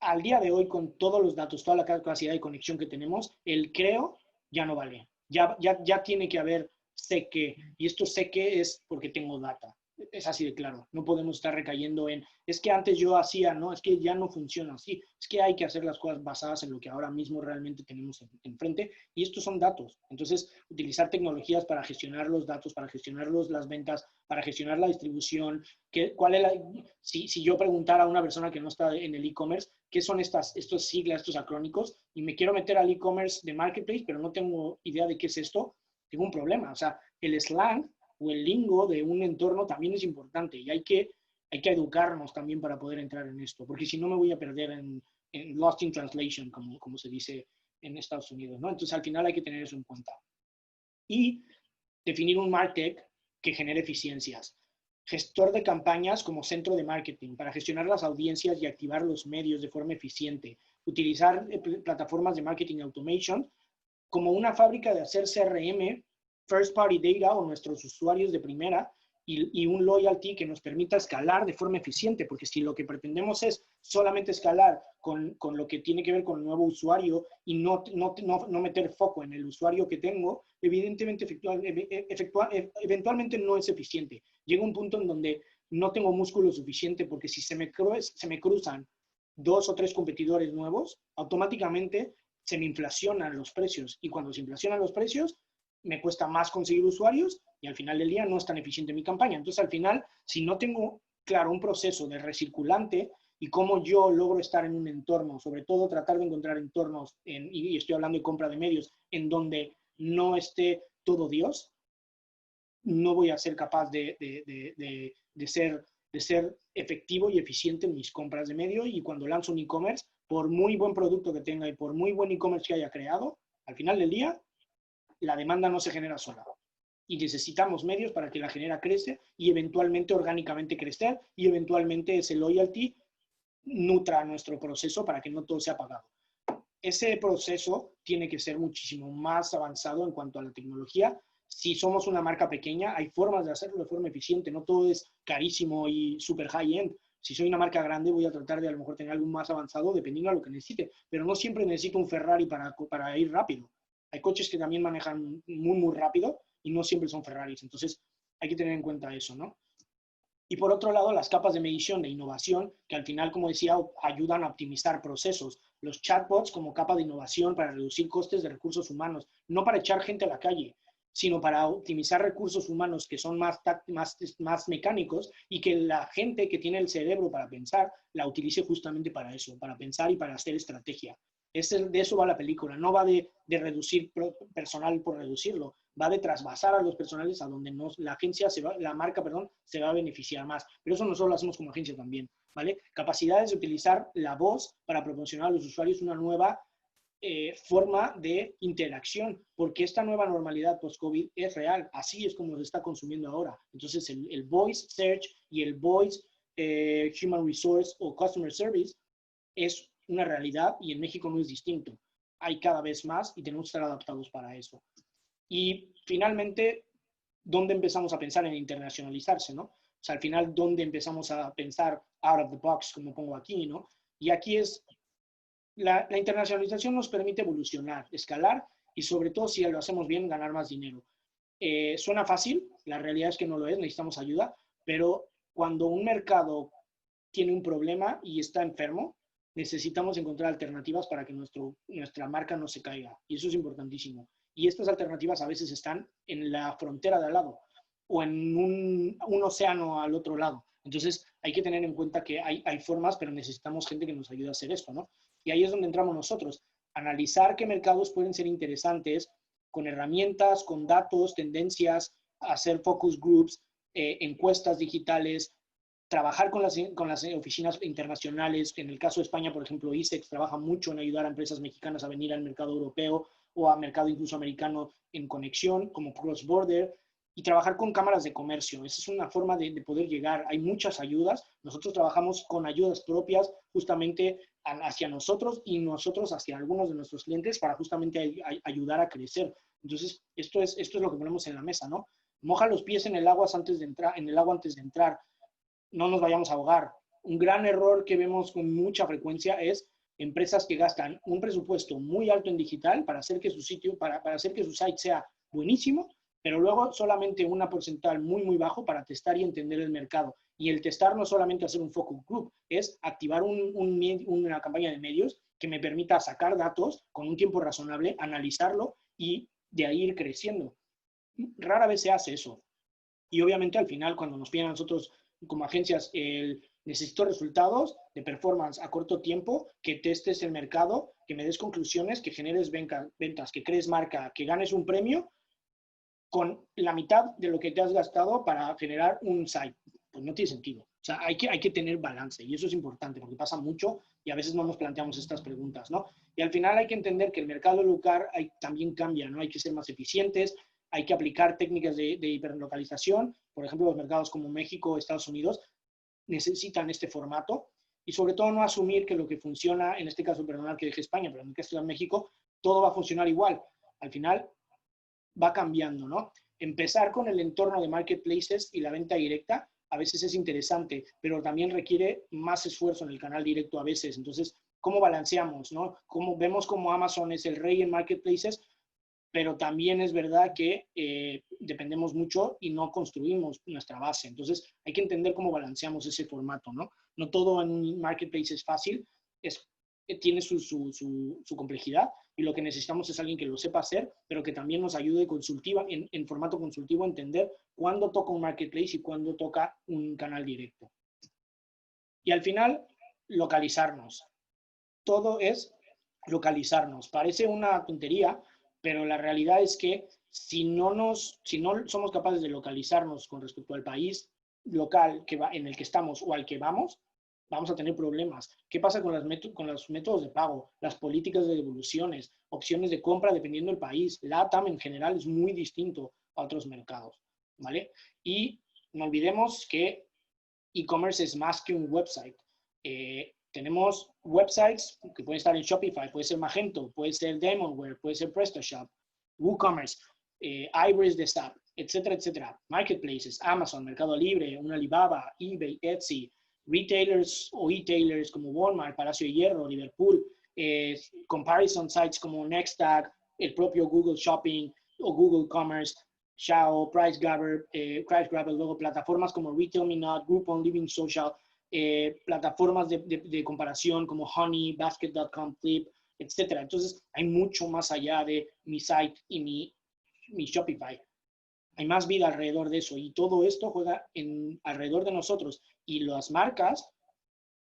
Speaker 2: Al día de hoy, con todos los datos, toda la capacidad de conexión que tenemos, el creo ya no vale. Ya tiene que haber sé que, y esto sé que es porque tengo data. Es así de claro. No podemos estar recayendo en, es que antes yo hacía, ¿no? Es que ya no funciona así. Es que hay que hacer las cosas basadas en lo que ahora mismo realmente tenemos enfrente. Y estos son datos. Entonces, utilizar tecnologías para gestionar los datos, para gestionar las ventas, para gestionar la distribución. ¿Cuál es si yo preguntara a una persona que no está en el e-commerce, ¿qué son estos siglas, estos acrónicos? Y me quiero meter al e-commerce de Marketplace, pero no tengo idea de qué es esto, tengo un problema. O sea, el slang o el lingo de un entorno también es importante y hay que educarnos también para poder entrar en esto, porque si no me voy a perder en lost in translation, como se dice en Estados Unidos, ¿no? Entonces, al final hay que tener eso en cuenta. Y definir un MarTech que genere eficiencias. Gestor de campañas como centro de marketing para gestionar las audiencias y activar los medios de forma eficiente. Utilizar plataformas de marketing automation como una fábrica de hacer CRM, first party data o nuestros usuarios de primera y un loyalty que nos permita escalar de forma eficiente, porque si lo que pretendemos es solamente escalar con lo que tiene que ver con el nuevo usuario y no meter foco en el usuario que tengo, evidentemente eventualmente no es eficiente. Llega un punto en donde no tengo músculo suficiente porque si se me cruzan 2 o 3 competidores nuevos, automáticamente se me inflacionan los precios y cuando se inflacionan los precios me cuesta más conseguir usuarios y al final del día no es tan eficiente mi campaña. Entonces, al final, si no tengo claro un proceso de recirculante y cómo yo logro estar en un entorno, sobre todo tratar de encontrar entornos, y estoy hablando de compra de medios, en donde no esté todo Dios, no voy a ser capaz de ser efectivo y eficiente en mis compras de medio y cuando lanzo un e-commerce, por muy buen producto que tenga y por muy buen e-commerce que haya creado, al final del día, la demanda no se genera sola. Y necesitamos medios para que la genera crece y eventualmente orgánicamente crecer y eventualmente ese loyalty nutra nuestro proceso para que no todo sea pagado. Ese proceso tiene que ser muchísimo más avanzado en cuanto a la tecnología. Si somos una marca pequeña, hay formas de hacerlo de forma eficiente. No todo es carísimo y super high-end. Si soy una marca grande, voy a tratar de a lo mejor tener algo más avanzado dependiendo de lo que necesite. Pero no siempre necesito un Ferrari para ir rápido. Hay coches que también manejan muy rápido y no siempre son Ferraris. Entonces, hay que tener en cuenta eso, ¿no? Y por otro lado, las capas de medición de innovación, que al final, como decía, ayudan a optimizar procesos. Los chatbots como capa de innovación para reducir costes de recursos humanos, no para echar gente a la calle, sino para optimizar recursos humanos que son más mecánicos y que la gente que tiene el cerebro para pensar la utilice justamente para eso, para pensar y para hacer estrategia. De eso va la película, no va de reducir personal por reducirlo, va de trasvasar a los personales a donde la agencia, la marca, se va a beneficiar más. Pero eso nosotros lo hacemos como agencia también, ¿vale? Capacidades de utilizar la voz para proporcionar a los usuarios una nueva forma de interacción, porque esta nueva normalidad post-COVID es real, así es como se está consumiendo ahora. Entonces, el voice search y el voice human resource o customer service es una realidad y en México no es distinto. Hay cada vez más y tenemos que estar adaptados para eso. Y finalmente, ¿dónde empezamos a pensar en internacionalizarse, no? O sea, al final, ¿dónde empezamos a pensar out of the box, como pongo aquí, no? Y aquí es, la internacionalización nos permite evolucionar, escalar y sobre todo, si lo hacemos bien, ganar más dinero. Suena fácil, la realidad es que no lo es, necesitamos ayuda, pero cuando un mercado tiene un problema y está enfermo, necesitamos encontrar alternativas para que nuestra marca no se caiga. Y eso es importantísimo. Y estas alternativas a veces están en la frontera de al lado o en un océano al otro lado. Entonces hay que tener en cuenta que hay formas, pero necesitamos gente que nos ayude a hacer esto, ¿no? Y ahí es donde entramos nosotros. Analizar qué mercados pueden ser interesantes con herramientas, con datos, tendencias, hacer focus groups, encuestas digitales, trabajar con las oficinas internacionales. En el caso de España, por ejemplo, ISEX trabaja mucho en ayudar a empresas mexicanas a venir al mercado europeo o a mercado incluso americano en conexión, como cross-border, y trabajar con cámaras de comercio. Esa es una forma de poder llegar. Hay muchas ayudas. Nosotros trabajamos con ayudas propias justamente hacia nosotros y nosotros hacia algunos de nuestros clientes para justamente ayudar a crecer. Entonces, esto es lo que ponemos en la mesa, ¿no? Moja los pies en el agua antes de entrar. No nos vayamos a ahogar. Un gran error que vemos con mucha frecuencia es empresas que gastan un presupuesto muy alto en digital para hacer que su sitio, para hacer que su site sea buenísimo, pero luego solamente una porcentaje muy, muy bajo para testar y entender el mercado. Y el testar no solamente hacer un focus group, es activar una campaña de medios que me permita sacar datos con un tiempo razonable, analizarlo y de ahí ir creciendo. Rara vez se hace eso. Y obviamente al final, cuando nos piden a nosotros como agencias, necesito resultados de performance a corto tiempo, que testes el mercado, que me des conclusiones, que generes ventas, que crees marca, que ganes un premio con la mitad de lo que te has gastado para generar un site. Pues no tiene sentido. O sea, hay que tener balance y eso es importante porque pasa mucho y a veces no nos planteamos estas preguntas, ¿no? Y al final hay que entender que el mercado local también cambia, ¿no? Hay que ser más eficientes, hay que aplicar técnicas de hiperlocalización. Por ejemplo, los mercados como México, Estados Unidos, necesitan este formato y sobre todo no asumir que lo que funciona, en este caso, perdonad que deje España, pero en el caso de México, todo va a funcionar igual. Al final va cambiando, ¿no? Empezar con el entorno de marketplaces y la venta directa a veces es interesante, pero también requiere más esfuerzo en el canal directo a veces. Entonces, ¿cómo balanceamos, no? Vemos como Amazon es el rey en marketplaces, pero también es verdad que dependemos mucho y no construimos nuestra base. Entonces, hay que entender cómo balanceamos ese formato, ¿no? No todo en un marketplace es fácil, tiene su complejidad y lo que necesitamos es alguien que lo sepa hacer, pero que también nos ayude en formato consultivo a entender cuándo toca un marketplace y cuándo toca un canal directo. Y al final, localizarnos. Todo es localizarnos. Parece una tontería, pero la realidad es que si no somos capaces de localizarnos con respecto al país local en el que estamos o al que vamos a tener problemas. ¿Qué pasa con los métodos de pago, las políticas de devoluciones, opciones de compra dependiendo del país? LATAM en general es muy distinto a otros mercados, ¿vale? Y no olvidemos que e-commerce es más que un website. Tenemos websites que pueden estar en Shopify, puede ser Magento, puede ser Demonware, puede ser PrestaShop, WooCommerce, iBridge de SAP, etcétera, etcétera. Marketplaces, Amazon, Mercado Libre, un Alibaba, eBay, Etsy, retailers o e-tailers como Walmart, Palacio de Hierro, Liverpool, comparison sites como Nextag, el propio Google Shopping o Google Commerce, Xiao, PriceGrabber, luego plataformas como RetailMeNot, Groupon, Living Social, plataformas de comparación como Honey, Basket.com, Flip, etc. Entonces, hay mucho más allá de mi site y mi Shopify. Hay más vida alrededor de eso y todo esto juega alrededor de nosotros y las marcas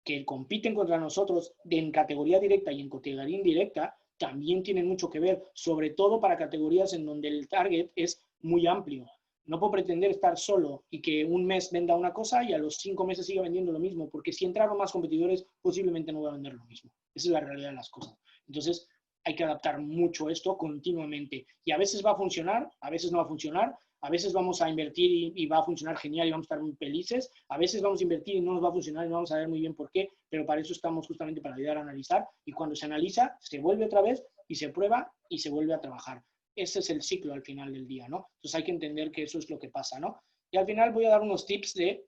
Speaker 2: que compiten contra nosotros en categoría directa y en categoría indirecta también tienen mucho que ver, sobre todo para categorías en donde el target es muy amplio. No puedo pretender estar solo y que un mes venda una cosa y a los 5 meses siga vendiendo lo mismo, porque si entraron más competidores, posiblemente no voy a vender lo mismo. Esa es la realidad de las cosas. Entonces, hay que adaptar mucho esto continuamente. Y a veces va a funcionar, a veces no va a funcionar, a veces vamos a invertir y va a funcionar genial y vamos a estar muy felices, a veces vamos a invertir y no nos va a funcionar y no vamos a ver muy bien por qué, pero para eso estamos justamente para ayudar a analizar y cuando se analiza, se vuelve otra vez y se prueba y se vuelve a trabajar. Ese es el ciclo al final del día, ¿no? Entonces hay que entender que eso es lo que pasa, ¿no? Y al final voy a dar unos tips de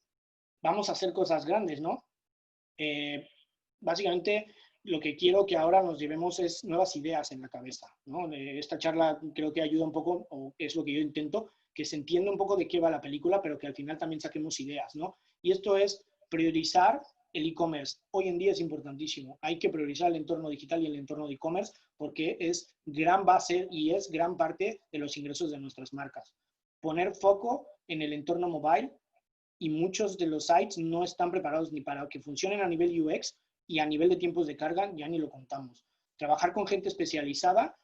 Speaker 2: vamos a hacer cosas grandes, ¿no? Básicamente lo que quiero que ahora nos llevemos es nuevas ideas en la cabeza, ¿no? Esta charla creo que ayuda un poco, o es lo que yo intento, que se entienda un poco de qué va la película, pero que al final también saquemos ideas, ¿no? Y esto es priorizar el e-commerce hoy en día es importantísimo. Hay que priorizar el entorno digital y el entorno de e-commerce porque es gran base y es gran parte de los ingresos de nuestras marcas. Poner foco en el entorno mobile, y muchos de los sites no están preparados ni para que funcionen a nivel UX, y a nivel de tiempos de carga ya ni lo contamos. Trabajar con gente especializada,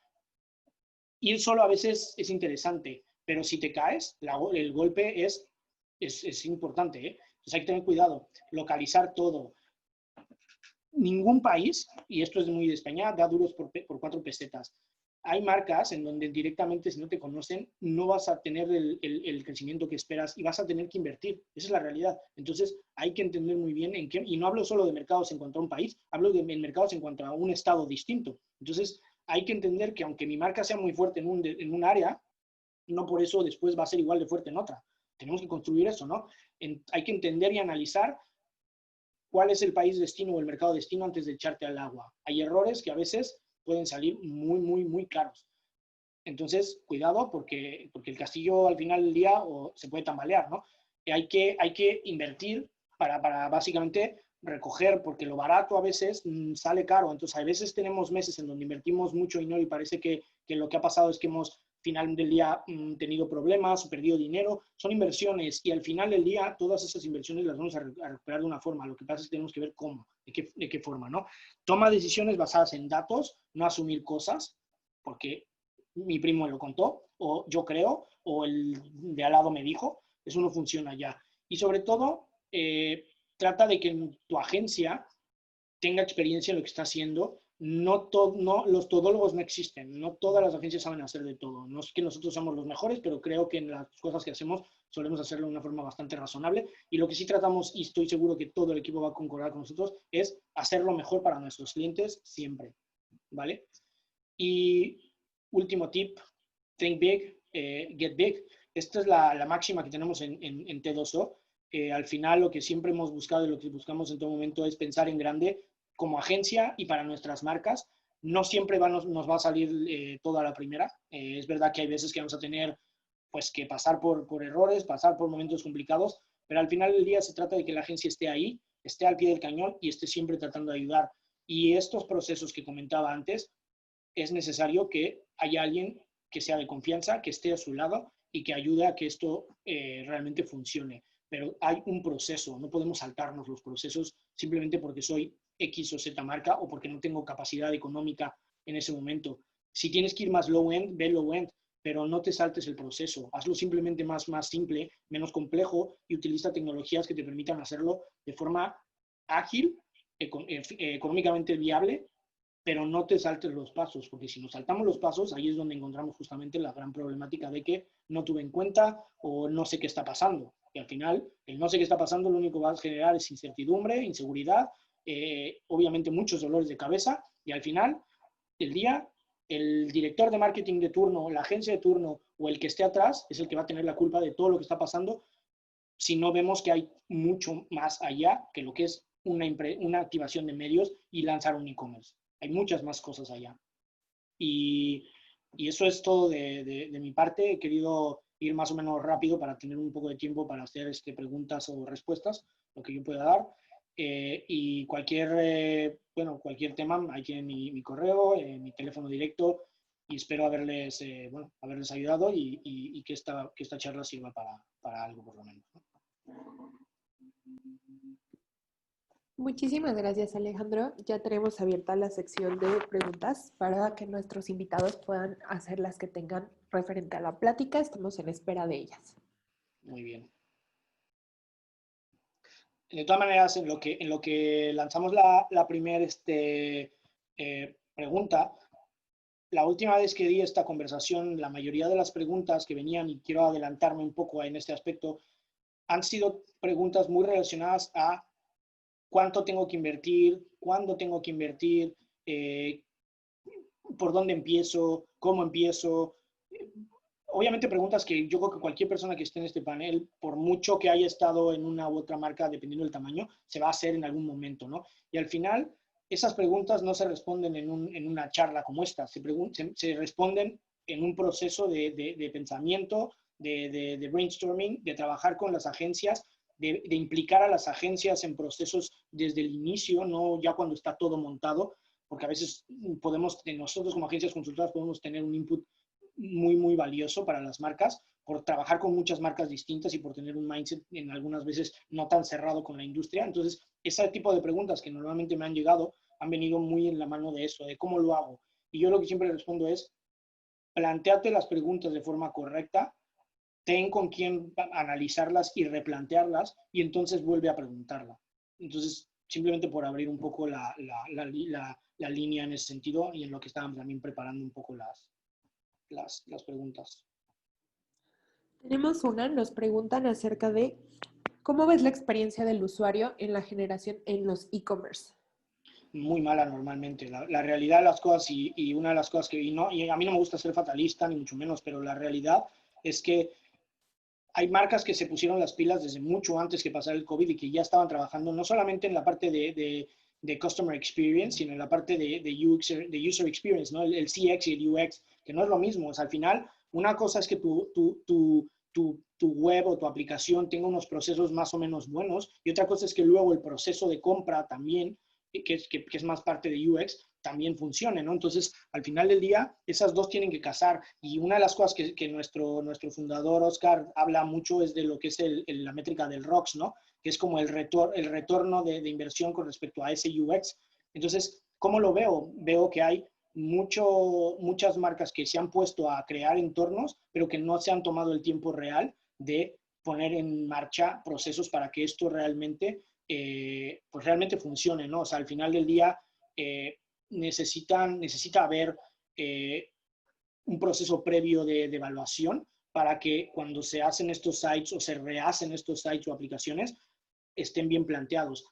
Speaker 2: ir solo a veces es interesante, pero si te caes, el golpe es importante, ¿eh? Entonces hay que tener cuidado, localizar todo. Ningún país, y esto es muy de España, da duros por 4 pesetas. Hay marcas en donde directamente, si no te conocen, no vas a tener el crecimiento que esperas y vas a tener que invertir. Esa es la realidad. Entonces, hay que entender muy bien en qué, y no hablo solo de mercados en cuanto a un país, hablo de mercados en cuanto a un estado distinto. Entonces, hay que entender que aunque mi marca sea muy fuerte en un área, no por eso después va a ser igual de fuerte en otra. Tenemos que construir eso, ¿no? Hay que entender y analizar cuál es el país destino o el mercado destino antes de echarte al agua. Hay errores que a veces pueden salir muy, muy, muy caros. Entonces, cuidado porque el castillo al final del día se puede tambalear, ¿no? Hay que invertir para básicamente recoger, porque lo barato a veces sale caro. Entonces, a veces tenemos meses en donde invertimos mucho dinero y parece que lo que ha pasado es que hemos final del día tenido problemas o perdido dinero. Son inversiones y al final del día todas esas inversiones las vamos a recuperar de una forma. Lo que pasa es que tenemos que ver cómo, de qué forma, ¿no? Toma decisiones basadas en datos, no asumir cosas, porque mi primo lo contó, o yo creo, o el de al lado me dijo. Eso no funciona ya. Y sobre todo, trata de que tu agencia tenga experiencia en lo que está haciendo. No, los todólogos no existen, no todas las agencias saben hacer de todo. No es que nosotros somos los mejores, pero creo que en las cosas que hacemos solemos hacerlo de una forma bastante razonable. Y lo que sí tratamos, y estoy seguro que todo el equipo va a concordar con nosotros, es hacerlo mejor para nuestros clientes siempre, ¿vale? Y último tip, think big, get big. Esta es la máxima que tenemos en T2O. Al final lo que siempre hemos buscado y lo que buscamos en todo momento es pensar en grande como agencia y para nuestras marcas. No siempre nos va a salir toda la primera. Es verdad que hay veces que vamos a tener pues que pasar por errores, pasar por momentos complicados, pero al final del día se trata de que la agencia esté ahí, esté al pie del cañón y esté siempre tratando de ayudar. Y estos procesos que comentaba antes, es necesario que haya alguien que sea de confianza, que esté a su lado y que ayude a que esto realmente funcione. Pero hay un proceso, no podemos saltarnos los procesos simplemente porque soy X o Z marca o porque no tengo capacidad económica en ese momento. Si tienes que ir más low end, ve low end, pero no te saltes el proceso. Hazlo simplemente más simple, menos complejo y utiliza tecnologías que te permitan hacerlo de forma ágil, económicamente viable, pero no te saltes los pasos, porque si nos saltamos los pasos, ahí es donde encontramos justamente la gran problemática de que no tuve en cuenta o no sé qué está pasando. Y al final, el no sé qué está pasando, lo único que va a generar es incertidumbre, inseguridad, obviamente muchos dolores de cabeza, y al final del día, el director de marketing de turno, la agencia de turno o el que esté atrás es el que va a tener la culpa de todo lo que está pasando si no vemos que hay mucho más allá que lo que es una activación de medios y lanzar un e-commerce. Hay muchas más cosas allá. Y eso es todo de mi parte. He querido ir más o menos rápido para tener un poco de tiempo para hacer preguntas o respuestas, lo que yo pueda dar. Y cualquier tema, ahí tienen mi correo, mi teléfono directo, y espero haberles ayudado y que esta charla sirva para algo por lo menos, ¿no?
Speaker 1: Muchísimas gracias, Alejandro. Ya tenemos abierta la sección de preguntas para que nuestros invitados puedan hacer las que tengan referente a la plática. Estamos en espera de ellas.
Speaker 2: Muy bien. De todas maneras, en lo que lanzamos la primera pregunta, la última vez que di esta conversación, la mayoría de las preguntas que venían, y quiero adelantarme un poco en este aspecto, han sido preguntas muy relacionadas a cuánto tengo que invertir, cuándo tengo que invertir, por dónde empiezo, cómo empiezo. Obviamente preguntas que yo creo que cualquier persona que esté en este panel, por mucho que haya estado en una u otra marca, dependiendo del tamaño, se va a hacer en algún momento, ¿no? Y al final, esas preguntas no se responden en una charla como esta, se responden en un proceso de pensamiento, de brainstorming, de trabajar con las agencias de implicar a las agencias en procesos desde el inicio, no ya cuando está todo montado, porque a veces nosotros como agencias consultoras podemos tener un input muy, muy valioso para las marcas, por trabajar con muchas marcas distintas y por tener un mindset en algunas veces no tan cerrado con la industria. Entonces, ese tipo de preguntas que normalmente me han llegado han venido muy en la mano de eso, de cómo lo hago. Y yo lo que siempre respondo es, plantéate las preguntas de forma correcta, ten con quién analizarlas y replantearlas, y entonces vuelve a preguntarla. Entonces, simplemente por abrir un poco la línea en ese sentido y en lo que estábamos también preparando un poco las preguntas.
Speaker 1: Tenemos una, nos preguntan acerca de cómo ves la experiencia del usuario en la generación en los e-commerce.
Speaker 2: Muy mala normalmente. La realidad de las cosas y una de las cosas y a mí no me gusta ser fatalista, ni mucho menos, pero la realidad es que hay marcas que se pusieron las pilas desde mucho antes que pasara el COVID y que ya estaban trabajando no solamente en la parte de Customer Experience, sino en la parte de user Experience, ¿no? El CX y el UX, que no es lo mismo. O sea, al final, una cosa es que tu web o tu aplicación tenga unos procesos más o menos buenos, y otra cosa es que luego el proceso de compra también, que es más parte de UX, también funcione, ¿no? Entonces, al final del día, esas dos tienen que casar. Y una de las cosas que nuestro fundador, Oscar, habla mucho es de lo que es la métrica del ROX, ¿no? Que es como el retorno de inversión con respecto a ese UX. Entonces, ¿cómo lo veo? Veo que hay muchas marcas que se han puesto a crear entornos, pero que no se han tomado el tiempo real de poner en marcha procesos para que esto realmente, pues realmente funcione, ¿no? O sea, al final del día, necesita haber un proceso previo de evaluación para que cuando se hacen estos sites o se rehacen estos sites o aplicaciones estén bien planteados.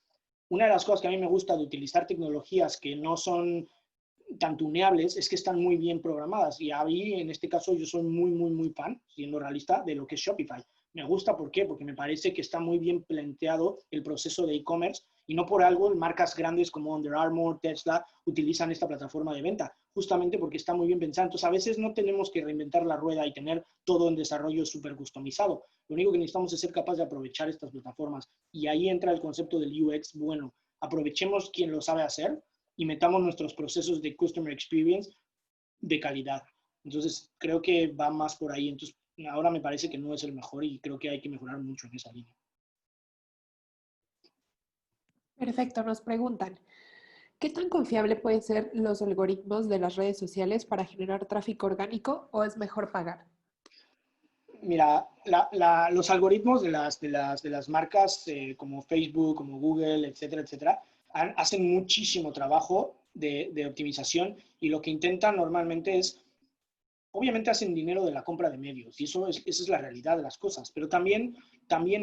Speaker 2: Una de las cosas que a mí me gusta de utilizar tecnologías que no son tan tuneables es que están muy bien programadas, y a mí en este caso yo soy muy, muy, muy fan, siendo realista, de lo que es Shopify. Me gusta, ¿por qué? Porque me parece que está muy bien planteado el proceso de e-commerce, y no por algo marcas grandes como Under Armour, Tesla, utilizan esta plataforma de venta, justamente porque está muy bien pensado. Entonces, a veces no tenemos que reinventar la rueda y tener todo en desarrollo súper customizado. Lo único que necesitamos es ser capaces de aprovechar estas plataformas, y ahí entra el concepto del UX. Bueno, aprovechemos quien lo sabe hacer y metamos nuestros procesos de Customer Experience de calidad. Entonces, creo que va más por ahí. Entonces, ahora me parece que no es el mejor y creo que hay que mejorar mucho en esa línea.
Speaker 1: Perfecto, nos preguntan, ¿qué tan confiable pueden ser los algoritmos de las redes sociales para generar tráfico orgánico o es mejor pagar?
Speaker 2: Mira, los algoritmos de las marcas como Facebook, como Google, etcétera, etcétera, hacen muchísimo trabajo de optimización, y lo que intentan normalmente es, obviamente hacen dinero de la compra de medios, y esa es la realidad de las cosas, pero también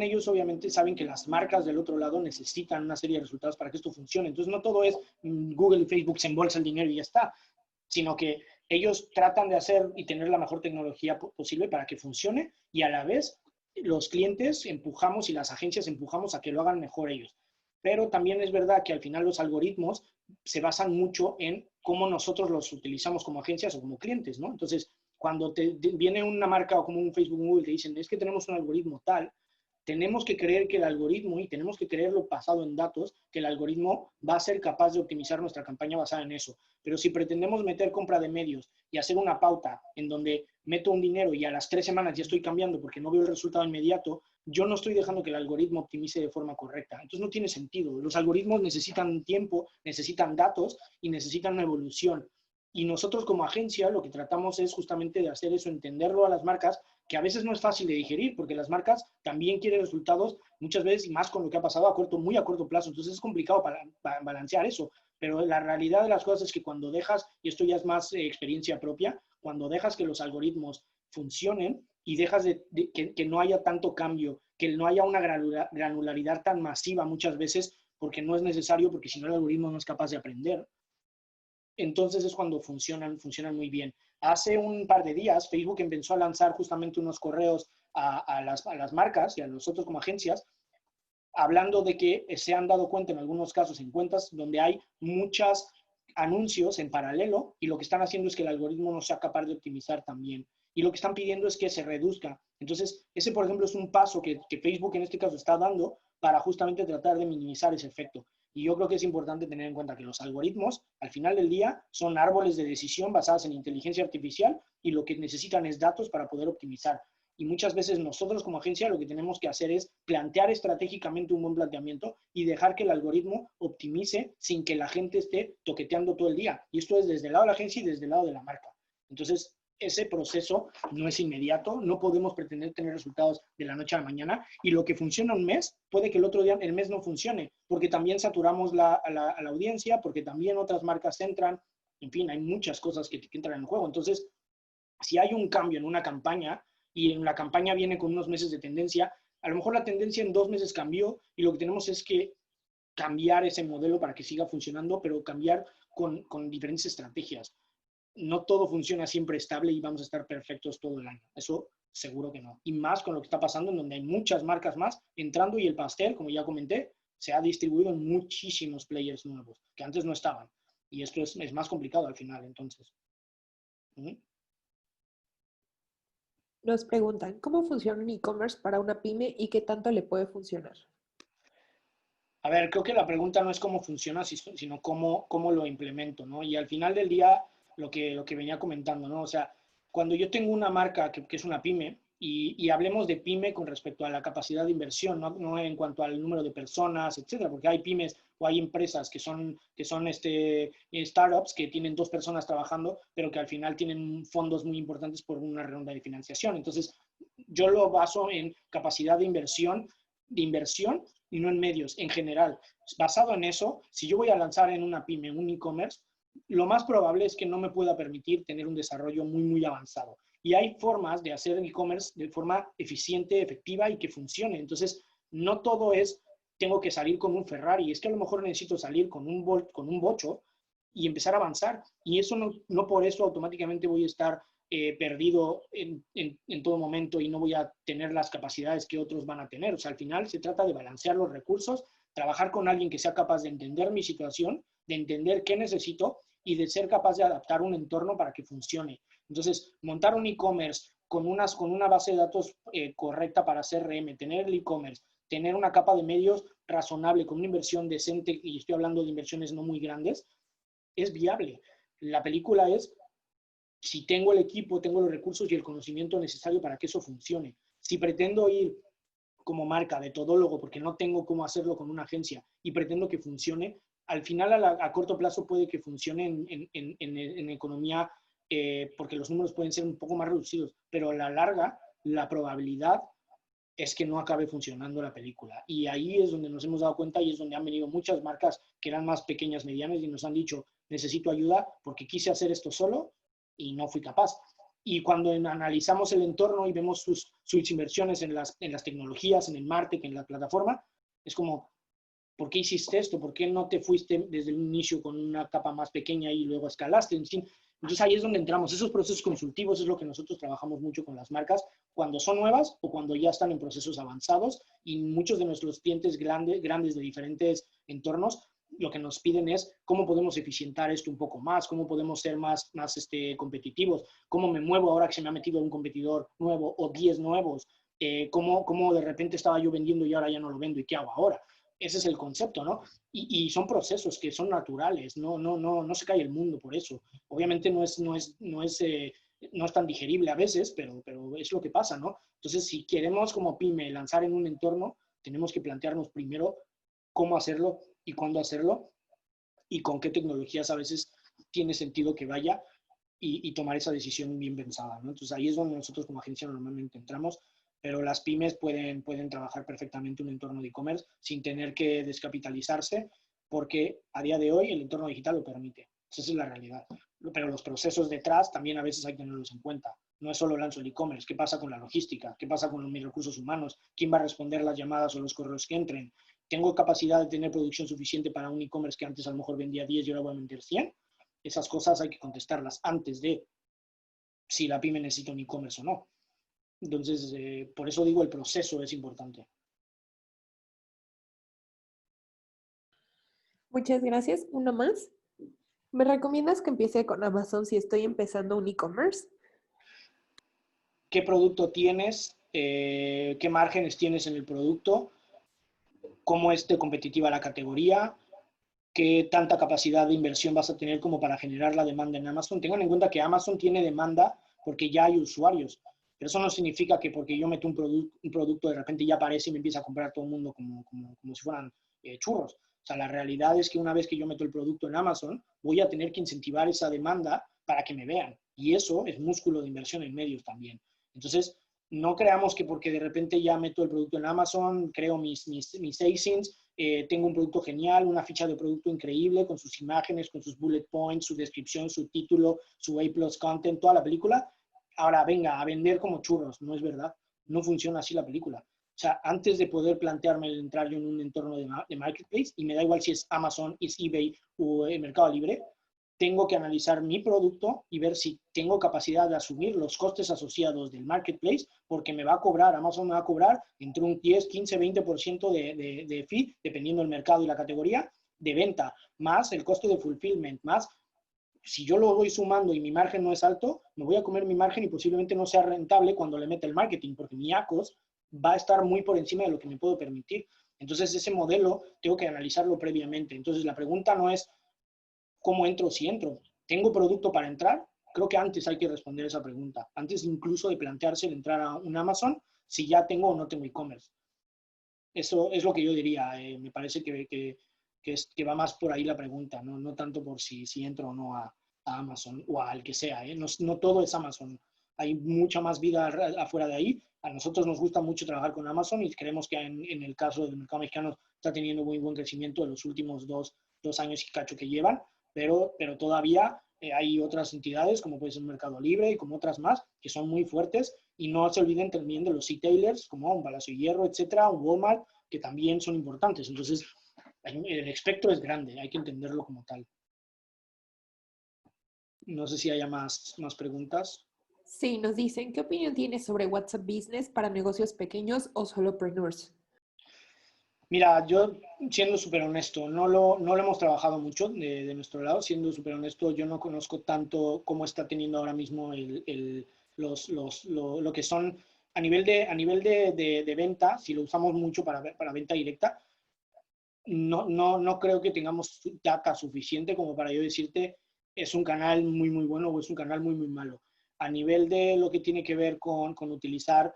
Speaker 2: ellos obviamente saben que las marcas del otro lado necesitan una serie de resultados para que esto funcione. Entonces, no todo es Google y Facebook se embolsa el dinero y ya está, sino que ellos tratan de hacer y tener la mejor tecnología posible para que funcione, y a la vez los clientes empujamos y las agencias empujamos a que lo hagan mejor ellos. Pero también es verdad que al final los algoritmos se basan mucho en cómo nosotros los utilizamos como agencias o como clientes, ¿no? Entonces, cuando viene una marca o como un Facebook, Google, te dicen, es que tenemos un algoritmo tal, tenemos que creer que el algoritmo, y tenemos que creerlo basado en datos, que el algoritmo va a ser capaz de optimizar nuestra campaña basada en eso. Pero si pretendemos meter compra de medios y hacer una pauta en donde meto un dinero y a las 3 semanas ya estoy cambiando porque no veo el resultado inmediato, yo no estoy dejando que el algoritmo optimice de forma correcta. Entonces no tiene sentido. Los algoritmos necesitan tiempo, necesitan datos y necesitan una evolución. Y nosotros como agencia lo que tratamos es justamente de hacer eso, entenderlo a las marcas, que a veces no es fácil de digerir, porque las marcas también quieren resultados muchas veces, y más con lo que ha pasado muy a corto plazo. Entonces es complicado para balancear eso. Pero la realidad de las cosas es que cuando dejas, y esto ya es más experiencia propia, cuando dejas que los algoritmos funcionen y dejas que no haya tanto cambio, que no haya una granularidad tan masiva muchas veces, porque no es necesario, porque si no el algoritmo no es capaz de aprender, entonces es cuando funcionan muy bien. Hace un par de días Facebook empezó a lanzar justamente unos correos a las marcas y a nosotros como agencias, hablando de que se han dado cuenta en algunos casos en cuentas donde hay muchas anuncios en paralelo y lo que están haciendo es que el algoritmo no sea capaz de optimizar también. Y lo que están pidiendo es que se reduzca. Entonces, ese, por ejemplo, es un paso que Facebook en este caso está dando para justamente tratar de minimizar ese efecto. Y yo creo que es importante tener en cuenta que los algoritmos, al final del día, son árboles de decisión basadas en inteligencia artificial y lo que necesitan es datos para poder optimizar. Y muchas veces nosotros como agencia lo que tenemos que hacer es plantear estratégicamente un buen planteamiento y dejar que el algoritmo optimice sin que la gente esté toqueteando todo el día. Y esto es desde el lado de la agencia y desde el lado de la marca. Entonces, ese proceso no es inmediato, no podemos pretender tener resultados de la noche a la mañana y lo que funciona un mes puede que el otro día, el mes no funcione, porque también saturamos a la audiencia, porque también otras marcas entran, en fin, hay muchas cosas que entran en el juego. Entonces, si hay un cambio en una campaña y en la campaña viene con unos meses de tendencia, a lo mejor la tendencia en 2 meses cambió y lo que tenemos es que cambiar ese modelo para que siga funcionando, pero cambiar con diferentes estrategias. No todo funciona siempre estable y vamos a estar perfectos todo el año. Eso seguro que no. Y más con lo que está pasando en donde hay muchas marcas más entrando y el pastel, como ya comenté, se ha distribuido en muchísimos players nuevos que antes no estaban. Y esto es más complicado al final, entonces.
Speaker 1: Nos preguntan, ¿cómo funciona un e-commerce para una pyme y qué tanto le puede funcionar?
Speaker 2: A ver, creo que la pregunta no es cómo funciona, sino cómo lo implemento, ¿no? Y al final del día, lo que venía comentando, ¿no? O sea, cuando yo tengo una marca que es una pyme, y hablemos de pyme con respecto a la capacidad de inversión, ¿no? En cuanto al número de personas, etcétera, porque hay pymes o hay empresas que son startups que tienen 2 personas trabajando, pero que al final tienen fondos muy importantes por una ronda de financiación. Entonces, yo lo baso en capacidad de inversión y no en medios en general. Basado en eso, si yo voy a lanzar en una pyme un e-commerce, lo más probable es que no me pueda permitir tener un desarrollo muy, muy avanzado. Y hay formas de hacer e-commerce de forma eficiente, efectiva y que funcione. Entonces, no todo es, tengo que salir con un Ferrari, es que a lo mejor necesito salir con un bocho y empezar a avanzar. Y eso no por eso automáticamente voy a estar perdido en todo momento y no voy a tener las capacidades que otros van a tener. O sea, al final se trata de balancear los recursos, trabajar con alguien que sea capaz de entender mi situación, de entender qué necesito y de ser capaz de adaptar un entorno para que funcione. Entonces, montar un e-commerce con una base de datos correcta para CRM, tener el e-commerce, tener una capa de medios razonable con una inversión decente, y estoy hablando de inversiones no muy grandes, es viable. La película es si tengo el equipo, tengo los recursos y el conocimiento necesario para que eso funcione. Si pretendo ir como marca de todólogo porque no tengo cómo hacerlo con una agencia y pretendo que funcione, al final a corto plazo puede que funcione en economía porque los números pueden ser un poco más reducidos, pero a la larga la probabilidad es que no acabe funcionando la película. Y ahí es donde nos hemos dado cuenta y es donde han venido muchas marcas que eran más pequeñas, medianas y nos han dicho, necesito ayuda porque quise hacer esto solo y no fui capaz. Y cuando analizamos el entorno y vemos sus inversiones en las tecnologías, en el MarTech, en la plataforma, es como, ¿por qué hiciste esto? ¿Por qué no te fuiste desde el inicio con una capa más pequeña y luego escalaste? Entonces ahí es donde entramos. Esos procesos consultivos es lo que nosotros trabajamos mucho con las marcas cuando son nuevas o cuando ya están en procesos avanzados y muchos de nuestros clientes grandes de diferentes entornos lo que nos piden es cómo podemos eficientar esto un poco más, cómo podemos ser más competitivos, cómo me muevo ahora que se me ha metido un competidor nuevo o 10 nuevos, cómo de repente estaba yo vendiendo y ahora ya no lo vendo y qué hago ahora. Ese es el concepto, ¿no? Y son procesos que son naturales, no se cae el mundo por eso. Obviamente no es tan digerible a veces, pero es lo que pasa, ¿no? Entonces, si queremos como pyme lanzar en un entorno, tenemos que plantearnos primero cómo hacerlo y cuándo hacerlo y con qué tecnologías a veces tiene sentido que vaya y tomar esa decisión bien pensada, ¿no? Entonces ahí es donde nosotros como agencia normalmente entramos, pero las pymes pueden trabajar perfectamente un entorno de e-commerce sin tener que descapitalizarse porque a día de hoy el entorno digital lo permite. Esa es la realidad. Pero los procesos detrás también a veces hay que tenerlos en cuenta. No es solo lanzo el e-commerce. ¿Qué pasa con la logística? ¿Qué pasa con mis recursos humanos? ¿Quién va a responder las llamadas o los correos que entren? ¿Tengo capacidad de tener producción suficiente para un e-commerce que antes a lo mejor vendía 10 y ahora voy a vender 100? Esas cosas hay que contestarlas antes de si la pyme necesita un e-commerce o no. Entonces, por eso digo, el proceso es importante.
Speaker 1: Muchas gracias. Una más. ¿Me recomiendas que empiece con Amazon si estoy empezando un e-commerce?
Speaker 2: ¿Qué producto tienes? ¿Qué márgenes tienes en el producto? ¿Cómo es de competitiva la categoría? ¿Qué tanta capacidad de inversión vas a tener como para generar la demanda en Amazon? Tengan en cuenta que Amazon tiene demanda porque ya hay usuarios, pero eso no significa que porque yo meto un producto de repente ya aparece y me empieza a comprar todo el mundo como si fueran churros. O sea, la realidad es que una vez que yo meto el producto en Amazon, voy a tener que incentivar esa demanda para que me vean. Y eso es músculo de inversión en medios también. Entonces, no creamos que porque de repente ya meto el producto en Amazon, creo mis ASINs, tengo un producto genial, una ficha de producto increíble con sus imágenes, con sus bullet points, su descripción, su título, su A+ content, toda la película. Ahora venga a vender como churros, no es verdad. No funciona así la película. O sea, antes de poder plantearme el entrar yo en un entorno de marketplace, y me da igual si es Amazon, es eBay o Mercado Libre, tengo que analizar mi producto y ver si tengo capacidad de asumir los costes asociados del marketplace, porque me va a cobrar, Amazon me va a cobrar entre un 10, 15, 20% de fee, dependiendo del mercado y la categoría, de venta, más el costo de fulfillment, más si yo lo voy sumando y mi margen no es alto, me voy a comer mi margen y posiblemente no sea rentable cuando le meta el marketing, porque mi ACOS va a estar muy por encima de lo que me puedo permitir. Entonces, ese modelo tengo que analizarlo previamente. Entonces, la pregunta no es ¿cómo entro si entro? ¿Tengo producto para entrar? Creo que antes hay que responder esa pregunta, antes incluso de plantearse el entrar a un Amazon, si ya tengo o no tengo e-commerce. Eso es lo que yo diría. Me parece que va más por ahí la pregunta, no, no tanto por si entro o no a Amazon o al que sea. No, no todo es Amazon. Hay mucha más vida afuera de ahí. A nosotros nos gusta mucho trabajar con Amazon y creemos que en el caso del mercado mexicano está teniendo muy buen crecimiento en los últimos dos años y cacho que llevan, pero todavía hay otras entidades como puede ser Mercado Libre y como otras más que son muy fuertes y no se olviden también de los retailers como un Palacio de Hierro, etcétera, un Walmart, que también son importantes. Entonces, el espectro es grande, hay que entenderlo como tal. No sé si haya más preguntas.
Speaker 1: Sí, nos dicen, ¿qué opinión tienes sobre WhatsApp Business para negocios pequeños o solopreneurs?
Speaker 2: Mira, yo siendo súper honesto, no lo hemos trabajado mucho de nuestro lado, siendo súper honesto, yo no conozco tanto cómo está teniendo ahora mismo lo que son a nivel de venta, si lo usamos mucho para venta directa, no creo que tengamos data suficiente como para yo decirte es un canal muy, muy bueno o es un canal muy, muy malo. A nivel de lo que tiene que ver con utilizar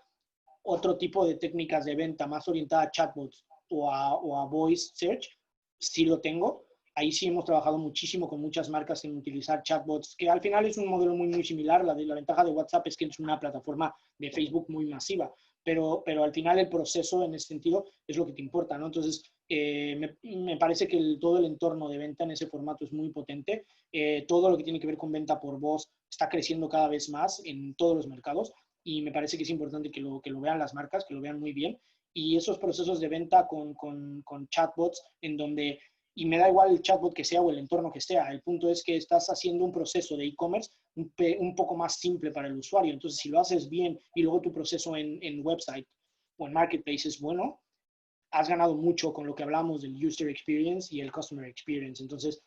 Speaker 2: otro tipo de técnicas de venta más orientada a chatbots o a voice search, sí lo tengo. Ahí sí hemos trabajado muchísimo con muchas marcas en utilizar chatbots, que al final es un modelo muy, muy similar. La ventaja de WhatsApp es que es una plataforma de Facebook muy masiva, pero al final el proceso en ese sentido es lo que te importa, ¿no? Entonces, me parece que todo el entorno de venta en ese formato es muy potente. Todo lo que tiene que ver con venta por voz está creciendo cada vez más en todos los mercados y me parece que es importante que lo vean las marcas, que lo vean muy bien. Y esos procesos de venta con chatbots en donde, y me da igual el chatbot que sea o el entorno que sea, el punto es que estás haciendo un proceso de e-commerce un poco más simple para el usuario. Entonces, si lo haces bien y luego tu proceso en website o en marketplace es bueno, has ganado mucho con lo que hablamos del user experience y el customer experience. Entonces,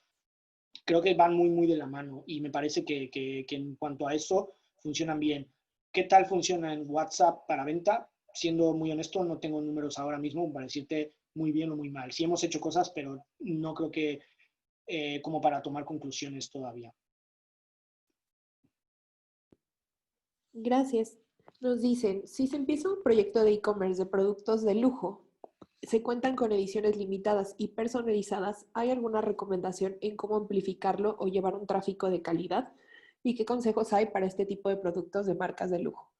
Speaker 2: creo que van muy, muy de la mano y me parece que en cuanto a eso funcionan bien. ¿Qué tal funciona en WhatsApp para venta? Siendo muy honesto, no tengo números ahora mismo para decirte muy bien o muy mal. Sí hemos hecho cosas, pero no creo que como para tomar conclusiones todavía.
Speaker 1: Gracias. Nos dicen, si se empieza un proyecto de e-commerce de productos de lujo, se cuentan con ediciones limitadas y personalizadas, ¿hay alguna recomendación en cómo amplificarlo o llevar un tráfico de calidad? ¿Y qué consejos hay para este tipo de productos de marcas de lujo?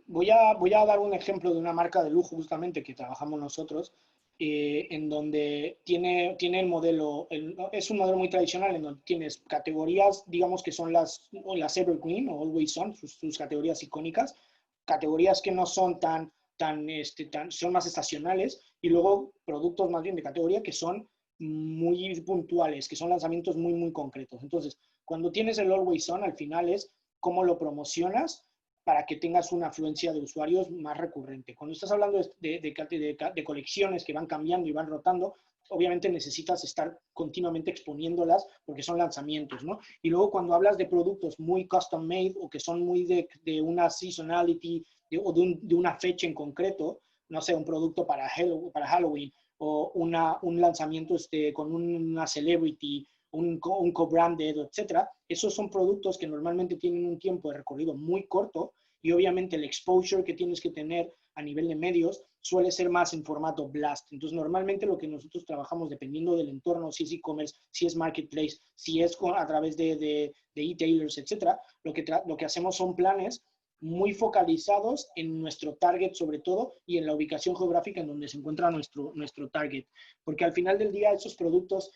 Speaker 2: Voy a dar un ejemplo de una marca de lujo justamente que trabajamos nosotros, en donde tiene el modelo, es un modelo muy tradicional en donde tienes categorías, digamos que son las Evergreen o Always On, sus categorías icónicas, categorías que no son son más estacionales, y luego productos más bien de categoría que son muy puntuales, que son lanzamientos muy, muy concretos. Entonces, cuando tienes el Always On, al final es cómo lo promocionas para que tengas una afluencia de usuarios más recurrente. Cuando estás hablando de colecciones que van cambiando y van rotando, obviamente necesitas estar continuamente exponiéndolas porque son lanzamientos, ¿no? Y luego cuando hablas de productos muy custom made o que son muy de una seasonality o de una fecha en concreto, no sé, un producto para Halloween o un lanzamiento con una celebrity, un co-branded, etcétera. Esos son productos que normalmente tienen un tiempo de recorrido muy corto y obviamente el exposure que tienes que tener a nivel de medios suele ser más en formato blast. Entonces, normalmente lo que nosotros trabajamos, dependiendo del entorno, si es e-commerce, si es marketplace, si es a través de e-tailers, etcétera, lo que hacemos son planes muy focalizados en nuestro target sobre todo y en la ubicación geográfica en donde se encuentra nuestro target. Porque al final del día esos productos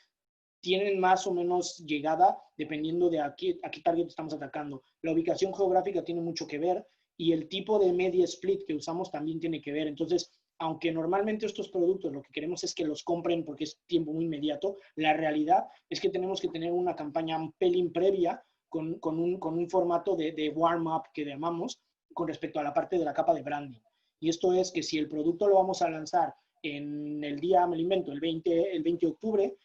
Speaker 2: tienen más o menos llegada dependiendo de a qué target estamos atacando. La ubicación geográfica tiene mucho que ver y el tipo de media split que usamos también tiene que ver. Entonces, aunque normalmente estos productos lo que queremos es que los compren porque es tiempo muy inmediato, la realidad es que tenemos que tener una campaña un pelín previa con un formato de warm-up que llamamos con respecto a la parte de la capa de branding. Y esto es que si el producto lo vamos a lanzar en el día, me lo invento, el 20 de octubre,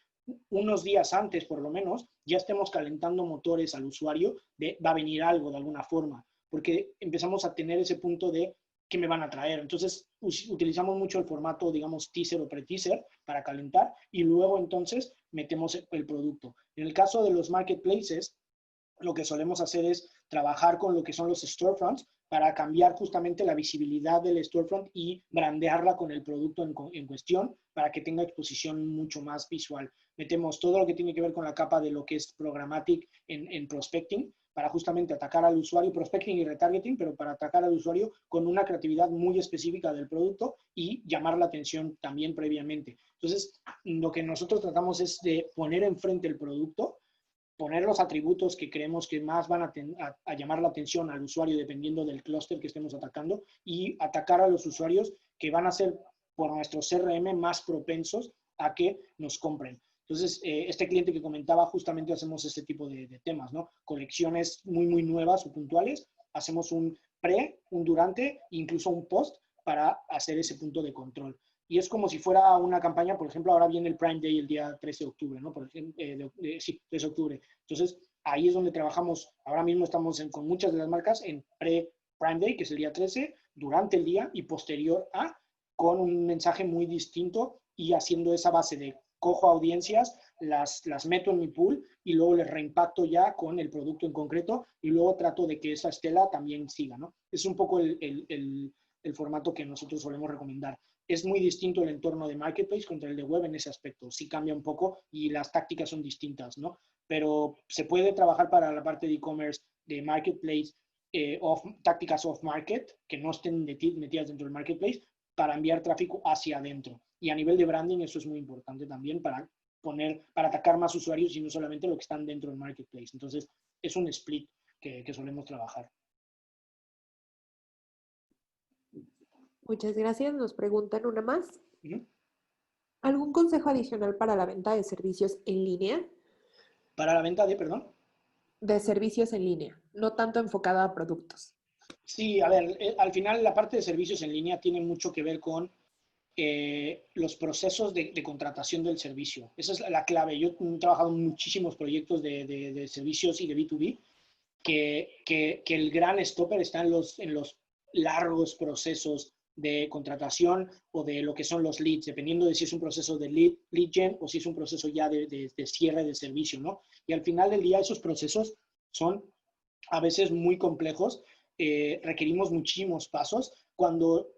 Speaker 2: unos días antes por lo menos, ya estemos calentando motores al usuario de va a venir algo de alguna forma, porque empezamos a tener ese punto de qué me van a traer. Entonces utilizamos mucho el formato, digamos, teaser o pre-teaser para calentar y luego entonces metemos el producto. En el caso de los marketplaces, lo que solemos hacer es trabajar con lo que son los storefronts para cambiar justamente la visibilidad del storefront y brandearla con el producto en cuestión para que tenga exposición mucho más visual. Metemos todo lo que tiene que ver con la capa de lo que es programmatic en prospecting para justamente atacar al usuario, prospecting y retargeting, pero para atacar al usuario con una creatividad muy específica del producto y llamar la atención también previamente. Entonces, lo que nosotros tratamos es de poner enfrente el producto, poner los atributos que creemos que más van a llamar la atención al usuario dependiendo del clúster que estemos atacando y atacar a los usuarios que van a ser por nuestro CRM más propensos a que nos compren. Entonces, este cliente que comentaba, justamente hacemos este tipo de temas, ¿no? Colecciones muy, muy nuevas o puntuales, hacemos un pre, un durante, incluso un post para hacer ese punto de control. Y es como si fuera una campaña, por ejemplo, ahora viene el Prime Day el día 13 de octubre, ¿no? Por ejemplo, sí, 13 de octubre. Entonces, ahí es donde trabajamos, ahora mismo estamos con muchas de las marcas en pre-Prime Day, que es el día 13, durante el día y posterior a, con un mensaje muy distinto y haciendo esa base de cojo audiencias, las meto en mi pool y luego les reimpacto ya con el producto en concreto y luego trato de que esa estela también siga, ¿no? Es un poco el formato que nosotros solemos recomendar. Es muy distinto el entorno de Marketplace contra el de web en ese aspecto. Sí cambia un poco y las tácticas son distintas, ¿no? Pero se puede trabajar para la parte de e-commerce, de Marketplace, tácticas off-market, que no estén metidas dentro del Marketplace, para enviar tráfico hacia adentro. Y a nivel de branding eso es muy importante también para atacar más usuarios y no solamente lo que están dentro del Marketplace. Entonces, es un split que solemos trabajar.
Speaker 1: Muchas gracias. Nos preguntan una más. ¿Algún consejo adicional para la venta de servicios en línea?
Speaker 2: Para la venta de, perdón.
Speaker 1: De servicios en línea, no tanto enfocada a productos.
Speaker 2: Sí, a ver, al final la parte de servicios en línea tiene mucho que ver con los procesos de contratación del servicio. Esa es la clave. Yo he trabajado en muchísimos proyectos de servicios y de B2B que el gran stopper está en los largos procesos de contratación o de lo que son los leads, dependiendo de si es un proceso de lead gen o si es un proceso ya de cierre de servicio, ¿no? Y al final del día esos procesos son a veces muy complejos, requerimos muchísimos pasos, cuando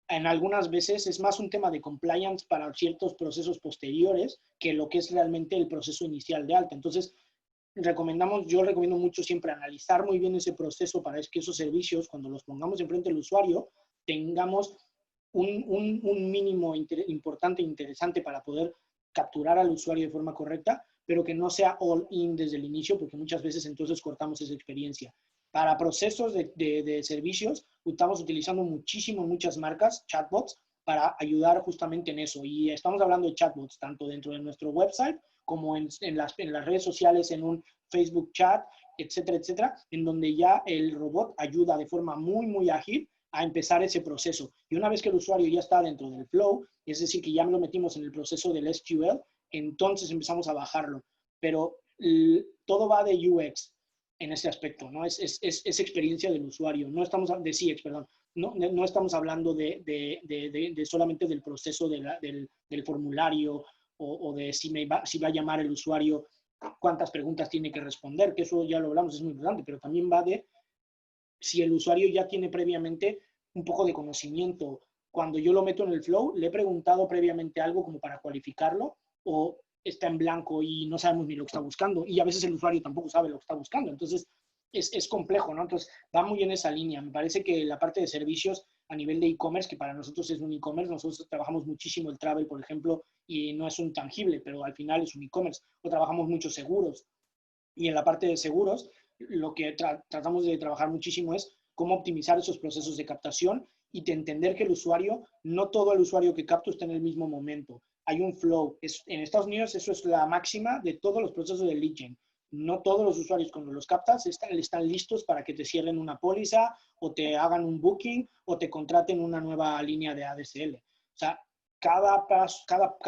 Speaker 2: en algunas veces es más un tema de compliance para ciertos procesos posteriores que lo que es realmente el proceso inicial de alta. Entonces, yo recomiendo mucho siempre analizar muy bien ese proceso para que esos servicios, cuando los pongamos enfrente del usuario, tengamos un mínimo importante e interesante para poder capturar al usuario de forma correcta, pero que no sea all in desde el inicio, porque muchas veces entonces cortamos esa experiencia. Para procesos de servicios, estamos utilizando muchas marcas, chatbots, para ayudar justamente en eso. Y estamos hablando de chatbots tanto dentro de nuestro website como en las redes sociales, en un Facebook chat, etcétera, etcétera, en donde ya el robot ayuda de forma muy, muy ágil a empezar ese proceso. Y una vez que el usuario ya está dentro del flow, es decir, que ya lo metimos en el proceso del SQL, entonces empezamos a bajarlo. Pero todo va de UX en ese aspecto, ¿no? Es experiencia del usuario. No estamos de CX, perdón. No estamos hablando de solamente del proceso del formulario o de si va a llamar el usuario, cuántas preguntas tiene que responder, que eso ya lo hablamos, es muy importante, pero también va de si el usuario ya tiene previamente un poco de conocimiento. Cuando yo lo meto en el flow, le he preguntado previamente algo como para cualificarlo o está en blanco y no sabemos ni lo que está buscando y a veces el usuario tampoco sabe lo que está buscando. Entonces, es complejo, ¿no? Entonces, va muy en esa línea. Me parece que la parte de servicios a nivel de e-commerce, que para nosotros es un e-commerce, nosotros trabajamos muchísimo el travel, por ejemplo, y no es un tangible, pero al final es un e-commerce. O trabajamos muchos seguros. Y en la parte de seguros, lo que tratamos de trabajar muchísimo es cómo optimizar esos procesos de captación y de entender que el usuario, no todo el usuario que capto está en el mismo momento. Hay un flow. En Estados Unidos eso es la máxima de todos los procesos de lead gen. No todos los usuarios cuando los captas están listos para que te cierren una póliza o te hagan un booking o te contraten una nueva línea de ADSL. O sea, cada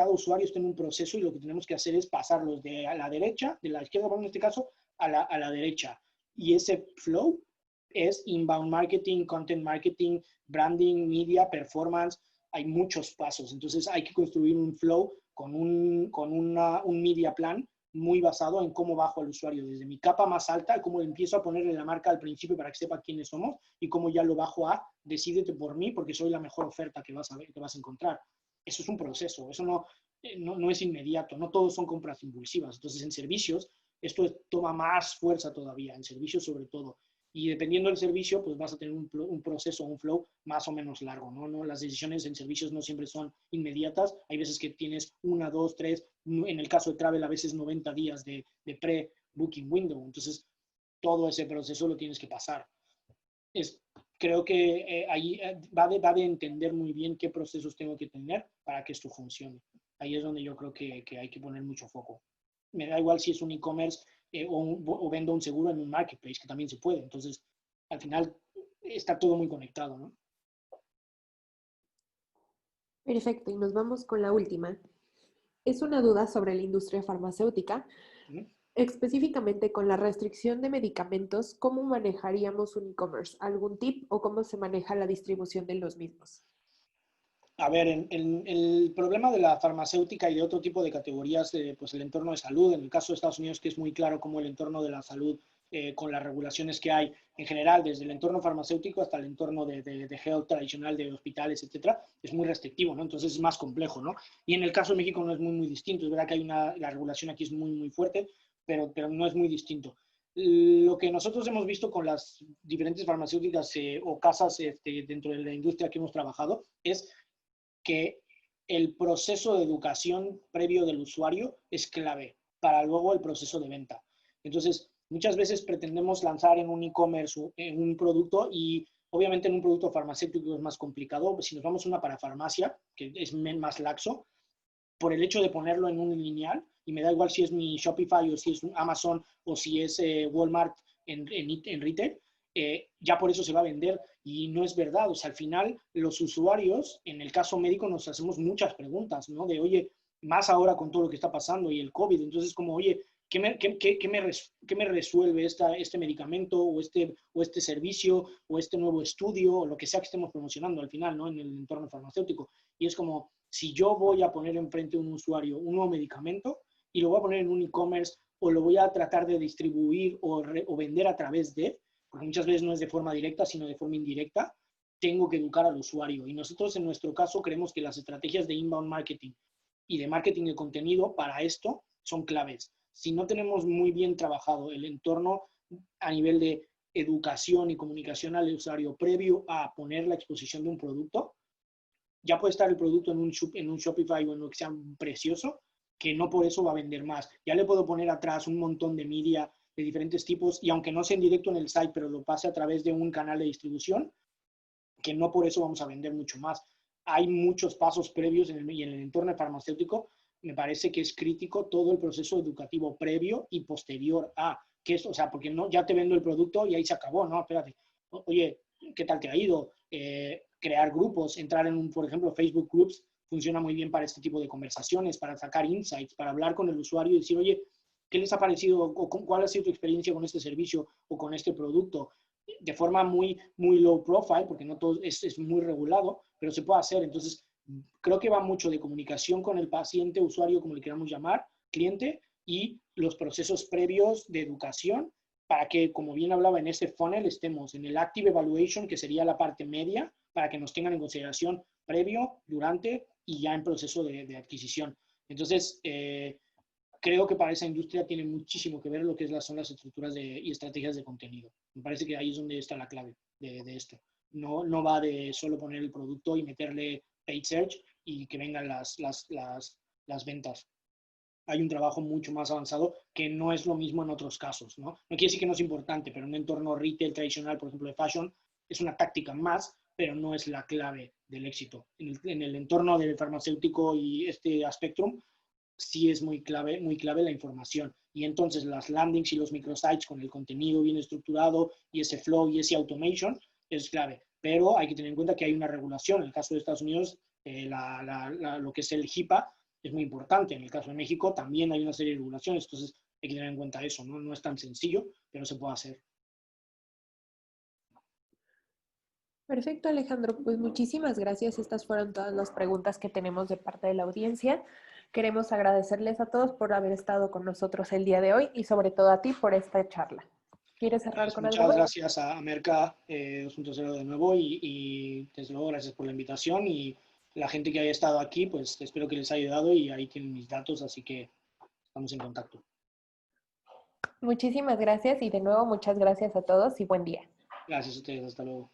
Speaker 2: usuario está en un proceso y lo que tenemos que hacer es pasarlos de a la derecha, de la izquierda, en este caso, a la derecha. Y ese flow es inbound marketing, content marketing, branding, media, performance. Hay muchos pasos. Entonces hay que construir un flow con un media plan muy basado en cómo bajo al usuario desde mi capa más alta, cómo empiezo a ponerle la marca al principio para que sepa quiénes somos y cómo ya lo bajo a decídete por mí porque soy la mejor oferta que vas a encontrar. Eso es un proceso, eso no es inmediato, no todos son compras impulsivas. Entonces, en servicios, esto toma más fuerza todavía, en servicios sobre todo. Y dependiendo del servicio, pues vas a tener un proceso, un flow más o menos largo, ¿no? Las decisiones en servicios no siempre son inmediatas. Hay veces que tienes 1, 2, 3, en el caso de travel, a veces 90 días de pre-booking window. Entonces, todo ese proceso lo tienes que pasar. Creo que ahí va de entender muy bien qué procesos tengo que tener para que esto funcione. Ahí es donde yo creo que hay que poner mucho foco. Me da igual si es un e-commerce o vendo un seguro en un marketplace, que también se puede. Entonces, al final está todo muy conectado, ¿no?
Speaker 1: Perfecto, y nos vamos con la última. Es una duda sobre la industria farmacéutica. Específicamente con la restricción de medicamentos, ¿cómo manejaríamos un e-commerce? ¿Algún tip o cómo se maneja la distribución de los mismos?
Speaker 2: A ver, el problema de la farmacéutica y de otro tipo de categorías, pues el entorno de salud, en el caso de Estados Unidos, que es muy claro cómo el entorno de la salud, con las regulaciones que hay en general, desde el entorno farmacéutico hasta el entorno de health tradicional, de hospitales, etcétera, es muy restrictivo, ¿no? Entonces es más complejo, ¿no? Y en el caso de México no es muy distinto. Es verdad que la regulación aquí es muy fuerte, pero no es muy distinto. Lo que nosotros hemos visto con las diferentes farmacéuticas o casas dentro de la industria que hemos trabajado es que el proceso de educación previo del usuario es clave para luego el proceso de venta. Entonces, muchas veces pretendemos lanzar en un e-commerce en un producto y obviamente en un producto farmacéutico es más complicado. Si nos vamos a una parafarmacia, que es más laxo, por el hecho de ponerlo en un lineal, y me da igual si es mi Shopify o si es un Amazon o si es Walmart en retail, ya por eso se va a vender y no es verdad. O sea, al final los usuarios, en el caso médico, nos hacemos muchas preguntas, ¿no? De, oye, más ahora con todo lo que está pasando y el COVID, entonces como, oye, ¿qué me resuelve este medicamento o este servicio o este nuevo estudio o lo que sea que estemos promocionando al final, ¿no? En el entorno farmacéutico. Y es como, si yo voy a poner enfrente a un usuario un nuevo medicamento y lo voy a poner en un e-commerce o lo voy a tratar de distribuir o vender a través de, porque muchas veces no es de forma directa, sino de forma indirecta, tengo que educar al usuario. Y nosotros en nuestro caso creemos que las estrategias de inbound marketing y de marketing de contenido para esto son claves. Si no tenemos muy bien trabajado el entorno a nivel de educación y comunicación al usuario previo a poner la exposición de un producto, ya puede estar el producto en un Shopify o en lo que sea precioso, que no por eso va a vender más. Ya le puedo poner atrás un montón de media de diferentes tipos y aunque no sea en directo en el site, pero lo pase a través de un canal de distribución, que no por eso vamos a vender mucho más. Hay muchos pasos previos y en el entorno farmacéutico me parece que es crítico todo el proceso educativo previo y posterior a que esto, o sea, porque no, ya te vendo el producto y ahí se acabó, ¿no? Espérate. Oye, qué tal te ha ido, crear grupos, entrar en un, por ejemplo, Facebook Groups funciona muy bien para este tipo de conversaciones, para sacar insights, para hablar con el usuario y decir, oye, ¿qué les ha parecido o cuál ha sido tu experiencia con este servicio o con este producto? De forma muy low profile, porque no todo es muy regulado, pero se puede hacer. Entonces, creo que va mucho de comunicación con el paciente, usuario, como le queramos llamar, cliente, y los procesos previos de educación para que, como bien hablaba, en ese funnel estemos en el Active Evaluation, que sería la parte media, para que nos tengan en consideración previo, durante y ya en proceso de adquisición. Entonces, creo que para esa industria tiene muchísimo que ver lo que son las estructuras y estrategias de contenido. Me parece que ahí es donde está la clave de esto. No va de solo poner el producto y meterle paid search y que vengan las ventas. Hay un trabajo mucho más avanzado que no es lo mismo en otros casos, ¿no? No quiere decir que no es importante, pero en un entorno retail tradicional, por ejemplo, de fashion, es una táctica más, pero no es la clave del éxito. En el entorno del farmacéutico y este Spectrum, sí es muy clave la información. Y entonces las landings y los microsites con el contenido bien estructurado y ese flow y ese automation es clave. Pero hay que tener en cuenta que hay una regulación. En el caso de Estados Unidos, lo que es el HIPAA es muy importante. En el caso de México también hay una serie de regulaciones. Entonces hay que tener en cuenta eso. No es tan sencillo, pero se puede hacer.
Speaker 1: Perfecto, Alejandro. Pues muchísimas gracias. Estas fueron todas las preguntas que tenemos de parte de la audiencia. Queremos agradecerles a todos por haber estado con nosotros el día de hoy y sobre todo a ti por esta charla. ¿Quieres cerrar con algo
Speaker 2: Muchas
Speaker 1: más?
Speaker 2: gracias a Merca 2.0 de nuevo y desde luego gracias por la invitación y la gente que haya estado aquí, pues espero que les haya ayudado y ahí tienen mis datos, así que estamos en contacto.
Speaker 1: Muchísimas gracias y de nuevo muchas gracias a todos y buen día.
Speaker 2: Gracias a ustedes, hasta luego.